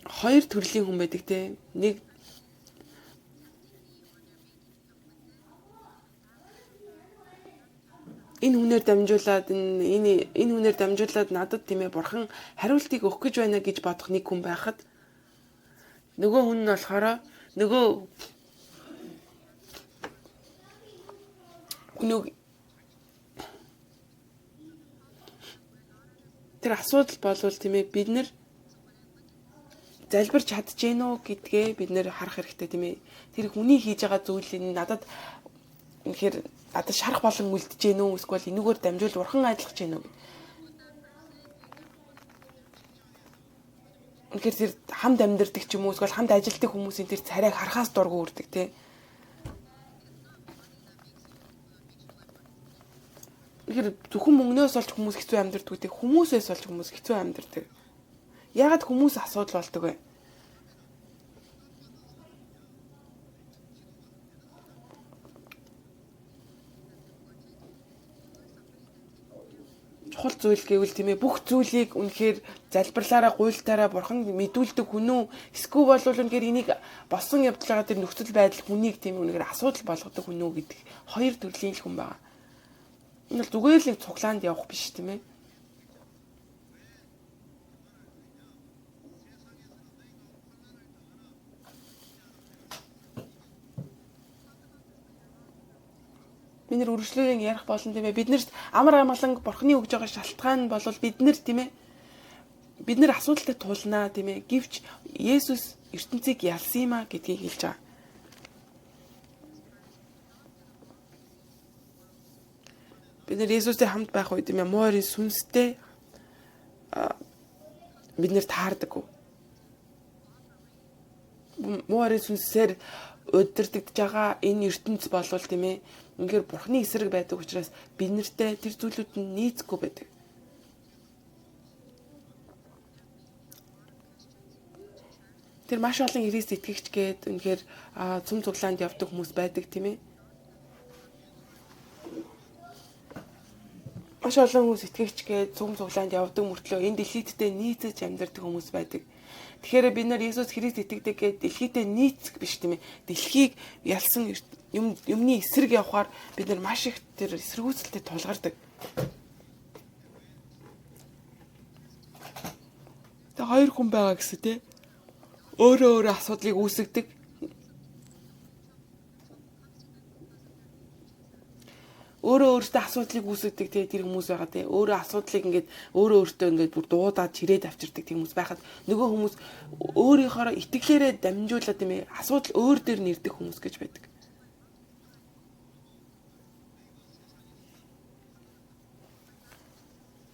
Хоёр төрлийн хүн байдаг те. Нэг энэ хүнээр дамжуулаад надад тийм ээ Бурхан хариултыг өгөх гэж байна гэж бодох нэг хүн байхад нөгөө хүн нь болохоор тэр асуудал болвол тийм ээ бид нэр залбирч чадж гэнэ үү гэдгээ бид нэр харах хэрэгтэй тийм ээ. Тэр хүний хийж байгаа зүйлийг надад үнэхээр надад шарах болон үлдэж гэнэ үү эсвэл энүүгээр дамжуул Бурхан ажиллах гэнэ үү. Үнэхээр тэр хамт амьдардаг ч юм уу эсвэл хамт ажилтдаг хүмүүсийн тэр царайг харахаас дургүй үрдэг тийм. Тэгэхээр зөвхөн мөнгнөөс олж хүмүүс хэцүү амьдардаг тийм хүмүүсээс олж хүмүүс хэцүү амьдардаг. Яагаад хүмүүс асуудал болдог вэ? Чухал зүйл гэвэл тийм ээ бүх зүйлийг үнэхээр залбирлаараа гуйлтаараа Бурхан мэдүүлдэг хүн үү? Эсвэл болвол үнэхээр энийг болсон явдлаа тэр нөхцөл байдал хүнийг тийм үнэхээр асуудал болгодог хүн үү гэдэг хоёр төрлийн хүн байна. Энэ бол зүгээр л нэг цуглаанд явах биш тийм ээ. Бид нэр үргэлжлүүлэн ярих болно тийм ээ. Биднэрт амар амгалан Бурхны өгж байгаа шалтгаан нь бол бид нар тийм ээ. Бид нар асуудалтай тулнаа тийм ээ. Гэвч Есүс ертөнцийг ялсан юм а гэдгийг хэлж байгаа. Бид нар Есүстэй хамт байх үед тийм ээ муурын сүнстэй бид нэр таардаггүй. Муурын сүнсээр удирдагдж байгаа энэ ертөнц болвол тийм ээ. Үнэхээр Бурхны эсрэг байдаг учраас бид нартэй тэр зүйлүүд нь нийцэхгүй байдаг. Тэр маш олон Христ итгэгч гээд үнэхээр цум цуглаанд явдаг хүмүүс байдаг тийм ээ. Маш олон хүмүүс итгэгч гээд цум цуглаанд явдаг мөртлөө энэ дэлхийдтэй нийцэж амьдардаг хүмүүс байдаг. Тэгэхээр бид нар Есүс Христ итгэдэг гээд дэлхийдээ нийцэх биш тийм ээ. Дэлхийг ялсан юмны эсрэг явахаар бид нар маш их тэр эсэргүүцэлтэд тулгардаг. Тэгээ хоёр хүн байгаа гэсэн тийм өөрөө асуудлыг үүсгэдэг. Өөртөө асуудлыг үүсгэдэг тэр хүмүүс байгаа тийм өөрөө асуудлыг өөртөө бүр дуудаад чирээд авчирдаг тийм хүмүүс байхад нөгөө хүмүүс өөрийнхөө итгэлээрээ дамжуулаад тийм ээ асуудал өөр дээр нэрдэг хүмүүс гэж байдаг.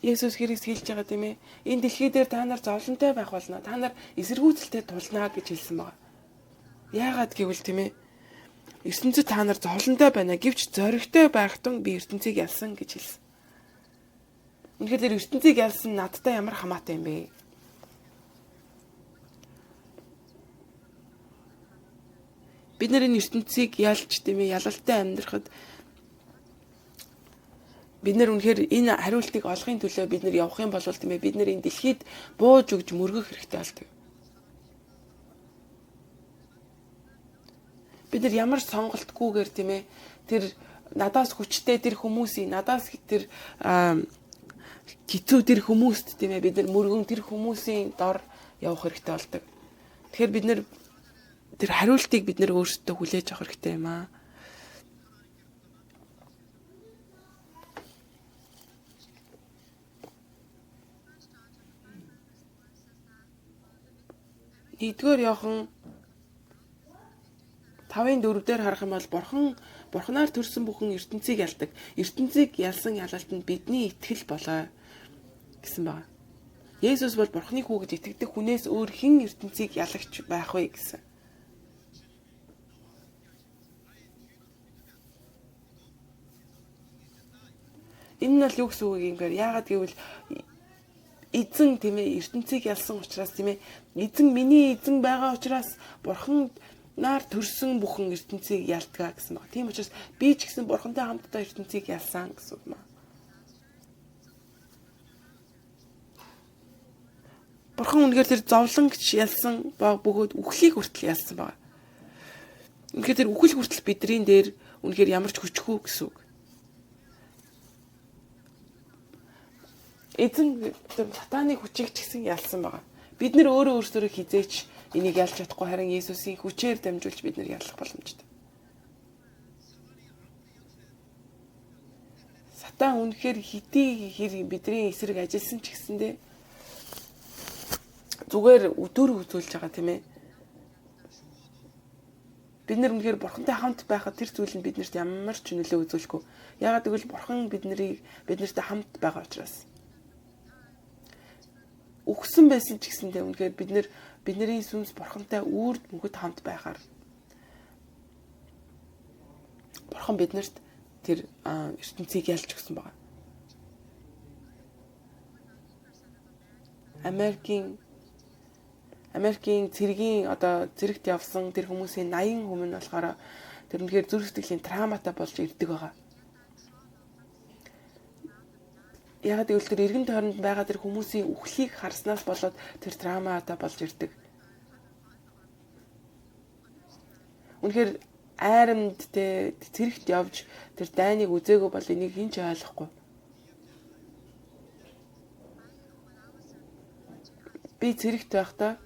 Есүс Христ хэлж байгаа тийм ээ. Энэ дэлхий дээр та нар зовлонтой байх болно. Та нар эсэргүүцэлтэй тулнаа гэж хэлсэн байгаа. Яагаад гэвэл тийм ээ. ертөнцид та нар зовлонтой байна. Гэвч зоригтой байх тун би ертөнцийг ялсан гэж хэлсэн. Үнэхээр тэр ертөнцийг ялсан надтай ямар хамаатай юм бэ? Бид нар энэ ертөнцийг ялж тийм ээ ялалтай амьдрахад бид нар үнэхээр энэ хариултыг олохын төлөө бид нар явах юм бол тийм ээ бид нар энэ дэлхийд бууж өгж мөргөх хэрэгтэй болдог. Бид нар ямар сонголтгүйгээр тийм ээ тэр надаас хүчтэй тэр хүмүүсийн надаас тэр хэцүү тэр хүмүүст тийм ээ бид нар мөргөн тэр хүмүүсийн дор явах хэрэгтэй болдог. Тэгэхээр бид нар тэр хариултыг бид нар өөрсдөө хүлээж авах хэрэгтэй юм аа. Нэгдүгээр Иохан 5:4 дээр харах юм бол Бурханаар төрсөн бүхэн ертөнцийг ялдаг. ертөнцийг ялсан ялалт нь бидний итгэл болоо гэсэн байна. Есүс бол Бурханы хүү гэж итгэдэг хүнээс өөр хэн ертөнцийг ялагч байх вэ гэсэн. Энэ нь л юу гэсэн үг юм бэ? Яагаад гэвэл эзэн тийм ээ ертөнцийг ялсан учраас тийм ээ эзэн миний эзэн байгаа учраас Бурхан Нар төрсөн бүхэн ертөнцийг ялтгаа гэсэн байна. Тийм учраас би ч гэсэн Бурхантай хамтдаа ертөнцийг ялсан гэсэн үг маа. Бурхан үнэхээр тэр зовлон гэж ялсан бөгөөд үхлийг хүртэл ялсан байна. Үнэхээр тэр үхэл хүртэл бидний дээр үнэхээр ямар ч хүчгүй гэсэн үг. Эзэн тэр сатаны хүчийг ч гэсэн ялсан байна. Бид нэр өөрсдөө хизээч энийг ялж чадахгүй, харин Есүсийн хүчээр дамжуулж бид нэр ялах боломжтой. Сатан үнэхээр хэдий хэр бидний эсрэг ажилласан ч гэсэндээ зүгээр өдөр үзүүлж байгаа тийм ээ. Бид нэр үнэхээр Бурхантай хамт байхад тэр зүйл нь биднэрт ямар ч нөлөө үзүүлэхгүй. Яагаад гэвэл Бурхан биднэртэй хамт байгаа учраас. Үхсэн байсан ч гэсэндээ үнэхээр бидний сүнс Бурхантай үрд мөгөд хамт байхаар Бурхан биднэрт тэр ертөнцийг ялж өгсөн байна. Америкийн цэргийн зэрэгт явсан тэр хүмүүсийн 80% нь болохоор тэр үнэхээр зүрх сэтгэлийн трауматай болж ирдэг байгаа. Яг гэвэл тэр эргэн тойронд байгаа тэр хүмүүсийн үхлийг харснаас болоод тэр трауматай болж ирдэг. Үнэхээр айрамд зэрэгт явж тэр дайныг үзээгүй бол энийг хэн ч ойлгохгүй. Би зэрэгт байхдаа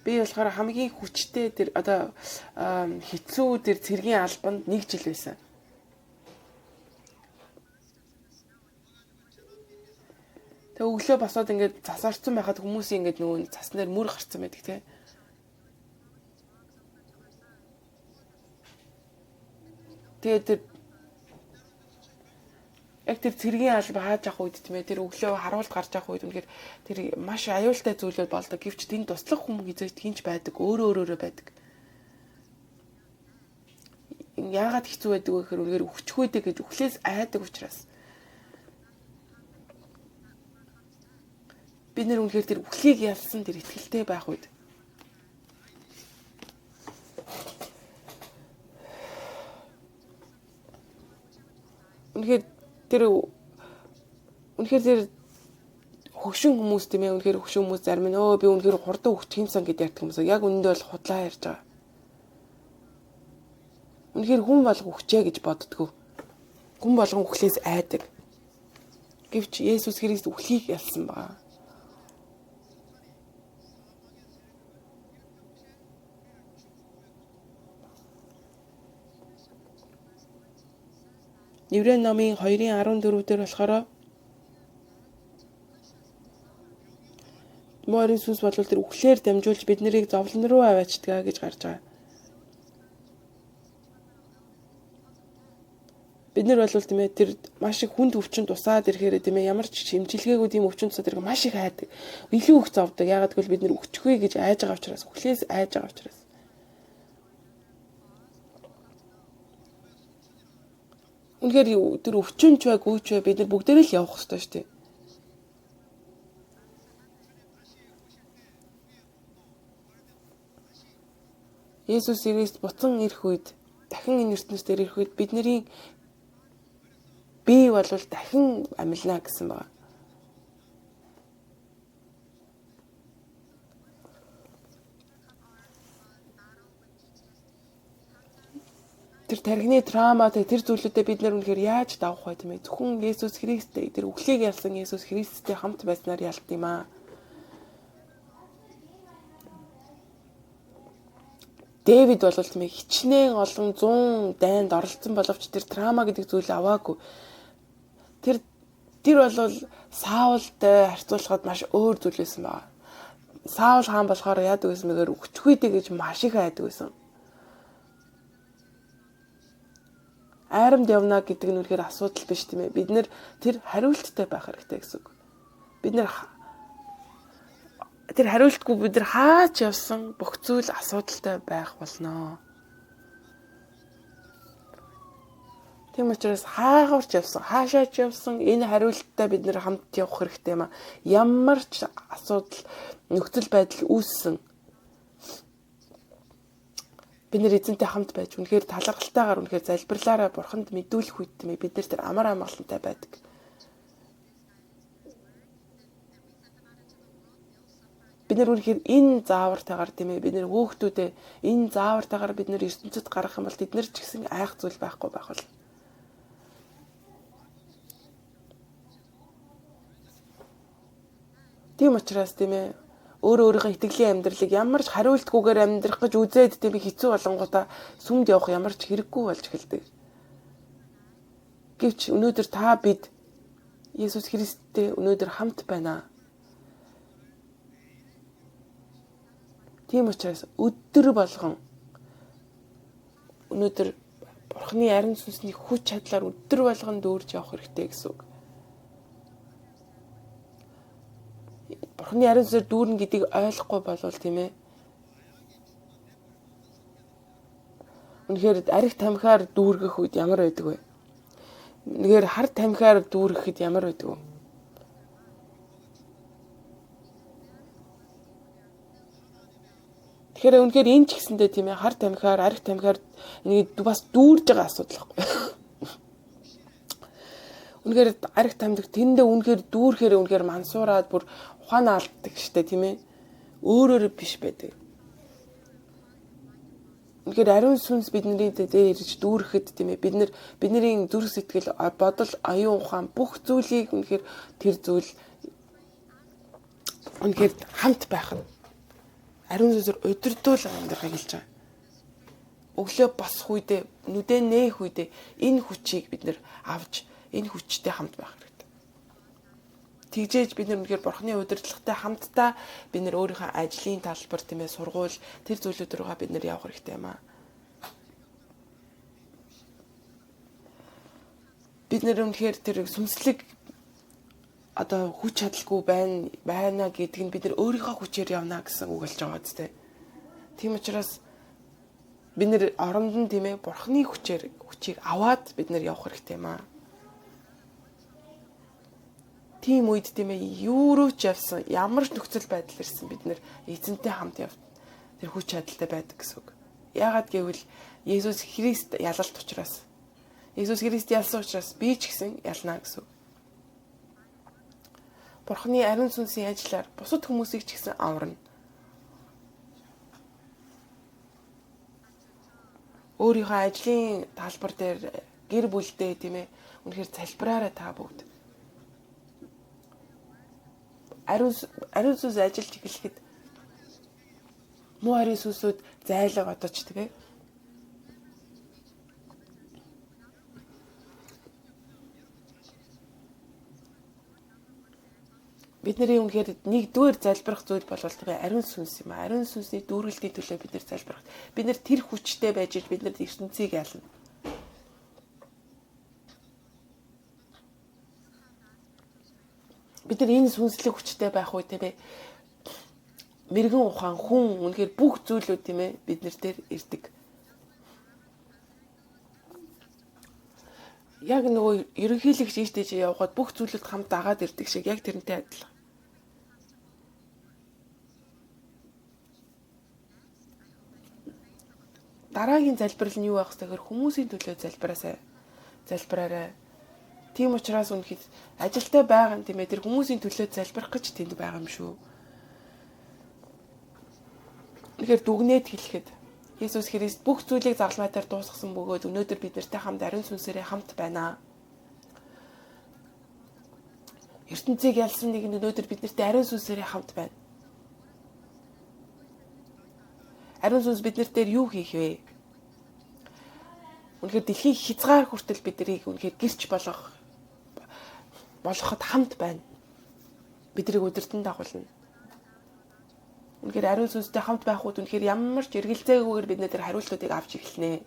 би болохоор хамгийн хүчтэй тэр хэцүү тэр цэргийн албанд 1 жил байсан. Тэгээ өглөө босоод ингээд засаарцсан байхад хүмүүсийн ингээд нөгөө цаснаар мөр гарцсан байдаг тий. Тэгээд тэр цэргийн алба хааж авах үед тийм ээ тэр өглөө харуулт гарч авах үед үнэхээр тэр маш аюултай зүйлүүд болдог. Гэвч тэнд туслах хүмүүс хизээч хинч байдаг, өөрөө байдаг. Яагаад хэцүү байдаг вэ гэхээр үнэхээр өгчхүйдэ гэж өглөөс айдаг учраас. Бид нэр үнэхээр тэр үхлийг ялсан тэр итгэлтэй байх үед үнэхээр тэр хөгшин хүмүүс тийм ээ үнэхээр хөгшин хүмүүс зарим нь би үнэхээр хурдан өгч хиймсэн гэдээ ярьдаг юмсаа яг үнэндээ бол худлаа ярьж байгаа. Үнэхээр хүн болго өгчээ гэж боддгоо. Хүн болгон үхлээс айдаг. Гэвч Есүс Христ үхлийг ялсан байна. Еврей номын 2:14 дээр болохоор Морин сүнс бол тэр үхлээр дамжуулж бид нарыг зовлон руу аваачдгаа гэж гарч байгаа. Бид нар бол тийм ээ тэр маш их хүнд өвчин тусаад ирэхээр тийм ээ ямар ч шимжилгээгүй тийм өвчин тусаад ирэхээр маш их айдаг. Илүү их зовдөг. Ягаад гэвэл бид нар өгчихгүй гэж айж байгаа учраас, үхлээс айж байгаа учраас. Үнэхээр тэр өвчин ч бай, гүйч бай бид нар бүгдээрээ л явах хэрэгтэй шүү дээ. Есүс Христ буцан ирэх үед, дахин энэ ертөнцид ирэх үед бидний бие бол дахин амилна гэсэн байна. Тэр тархины трауматай тэр зүйлүүдэд бид нар үнэхээр яаж давах вэ тийм ээ? Зөвхөн Есүс Христтэй тэр үхлийг ялсан Есүс Христтэй хамт байснаар ялт юм аа. Дэвид бол тийм ээ хичнээн олон 100 дайнд оролцсон боловч тэр траума гэдэг зүйлээ аваагүй. Тэр бол Саултай харьцуулахад маш өөр зүйл байсан байна. Саул хаан болохоор яадаг байсан мэгээр өгчхүйдэ гэж маш их айдаг байсан. Айрамд явна гэдэг нь үнэхээр асуудал биш тийм ээ. Бид нэр тэр хариулттай байх хэрэгтэй гэсэн үг. Бид нэр тэр хариултгүй бид нар хаач явсан бүх зүйл асуудалтай байх болно. Тийм учраас хаагаарч явсан, хаашаач явсан энэ хариулттай бид нэр хамт явах хэрэгтэй юм а. Ямар ч асуудал нөхцөл байдал үүссэн Бид нэр эзэнтэй хамт байж үнэхээр талархалтайгаар үнэхээр залбирлаараа бурханд мэдүүлэх үед тийм ээ бид нар тэр амар амгалантай байдаг. Бид нар үнэхээр энэ заавартайгаар тийм ээ бид нар хөөхтүүдээ энэ заавартайгаар бид нар ертөнцид гарах юм бол тэд нар ч гэсэн айх зүйл байхгүй байх бол. Тийм учраас тийм ээ өөрийнхөө итгэлийн амьдралыг ямар ч хариултгүйгээр амьдрах гэж үзээд тийм ээ хэцүү болонгуудаа сүмд явах ямар ч хэрэггүй болж эхэлдэг. Гэвч өнөөдөр та бид Есүс Христтэй өнөөдөр хамт байна. Тийм учраас өдөр болгон өнөөдөр Бурхны ариун сүнсний хүч чадлаар өдөр болгон дүүрж явах хэрэгтэй гэсэн үг. Бурхны ариун сүнсээр дүүрнэ гэдгийг ойлгохгүй болвол тийм ээ. Үнэхээр арх тамхиар дүүргэх үед ямар байдаг вэ? Үнэхээр хар тамхиар дүүргэхэд ямар байдаг вэ? Тэгэхээр үнэхээр энэ ч гэсэндээ тийм ээ хар тамхиар, арх тамхиар нэг бас дүүрж байгаа асуудал байхгүй. Үнэхээр арх тамхи тэндээ үнэхээр дүүрхээр үнэхээр мансуураад бүр ухаанаа алддаг штэ тийм ээ. Өөрөөр биш байдаг. Үнэхээр ариун сүнс бидний дээр ирж дүүрэхэд тийм ээ бидний зүрх сэтгэл бодол оюун ухаан бүх зүйлийг үнэхээр тэр зүйл үнэхээр хамт байх нь ариун сүнсээр удирдуул амьдрахыг хэлж байгаа. Өглөө босох үедээ нүдэн нээх үедээ энэ хүчийг бид нэр авч энэ хүчтэй хамт байх хэрэгтэй. Тэгжээж бид нар үнэхээр Бурхны удирдлагатай хамтдаа бид нар өөрийнхөө ажлын талбар тийм ээ сургууль тэр зүйлүүд рүүгээ бид нар явах хэрэгтэй юм аа. Бид нар үнэхээр тэр сүнслэг одоо хүч чадалгүй байна гэдг нь бид нар өөрийнхөө хүчээр явна гэсэн үг болж байгаа үстэй. Тийм учраас бид нар оронд нь тийм ээ Бурхны хүчийг аваад бид нар явах хэрэгтэй юм аа. Тийм үед тийм ээ юу руу ч явсан ямар ч нөхцөл байдал ирсэн бид нэр эзэнтэй хамт явт тэр хүч чадалтай байдаг гэсэн үг. Яагаад гэвэл Есүс Христ ялалт учраас Есүс Христ ялсан учраас би ч гэсэн ялна гэсэн үг. Бурхны ариун сүнсийн ажиллаар бусад хүмүүсийг ч гэсэн аварна. Өөрийнхөө ажлын талбар дээр гэр бүлдээ тийм ээ үнэхээр залбираарай та бүгд. Ариун сүнс ажиллаж эхлэхэд муу ариун сүнсүүд зайлаг одож тэгээ. Бидний үнэхээр нэгдүгээр залбирах зүйл бол тэгээ ариун сүнс юм аа. Ариун сүнсний дүүргэлтийн төлөө бид нэр залбирах. Бид нэр тэр хүчтэй байж бид нар ертөнцийг ялна. Бид нар энэ сүнслэг хүчтэй байх үе тийм ээ. Мэргэн ухаан хүн үнэхээр бүх зүйлүүд тийм ээ бид нар дээр ирдэг. Яг нөгөө ерөнхийлөгч ийштэй явхад бүх зүйлүүд хамт дагаад ирдэг шиг яг тэрнтэй адилхан. Дараагийн залбирал нь юу байх вэ гэхээр хүмүүсийн төлөө залбираарай. Тийм учраас үнэхээр ажилтай байгаа юм тийм ээ тэр хүмүүсийн төлөө залбирах гэж тэнд байгаа юм шүү. Тэгэхээр дүгнээд хэлэхэд Есүс Христ бүх зүйлийг загалмайтаар дуусгасан бөгөөд өнөөдөр бид нартай хамт ариун сүнсээрээ хамт байна. ертөнцийг ялсан нэг нь өнөөдөр бид нартай ариун сүнсээрээ хамт байна. Ариун сүнс бид нарт дээр юу хийх вэ? Үнэхээр дэлхийн хязгаар хүртэл биднийг үнэхээр гэрч болгоход хамт байна. Биднийг удирдан дагуулна. Үнэхээр ариун сүнстэй хамт байх үед үнэхээр ямар ч эргэлзээгүйгээр бид нэр хариултуудыг авч эхэлнэ.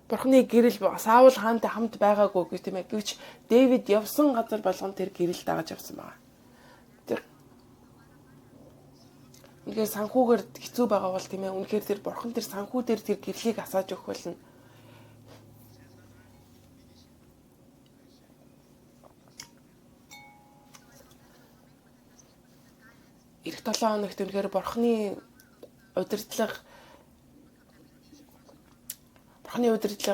Бурхны гэрэл Саул хаантай хамт байгаагүй гэх тийм ээ. Гэвч Дэвид явсан газар болгон тэр гэрэл дагаж явсан байна. Үнэхээр санхүүгээр хэцүү байгаа бол тийм ээ. Үнэхээр тэр бурхан тэр санхүү дээр тэр гэрлийг асааж өгөх болно. Эх 7 хоногт үнэхээр бурханы удирдлага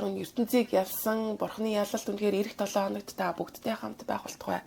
нь ертөнцийг ялсан бурханы ялалт үнэхээр эх 7 хоногт та бүгдтэй хамт байх болтугай.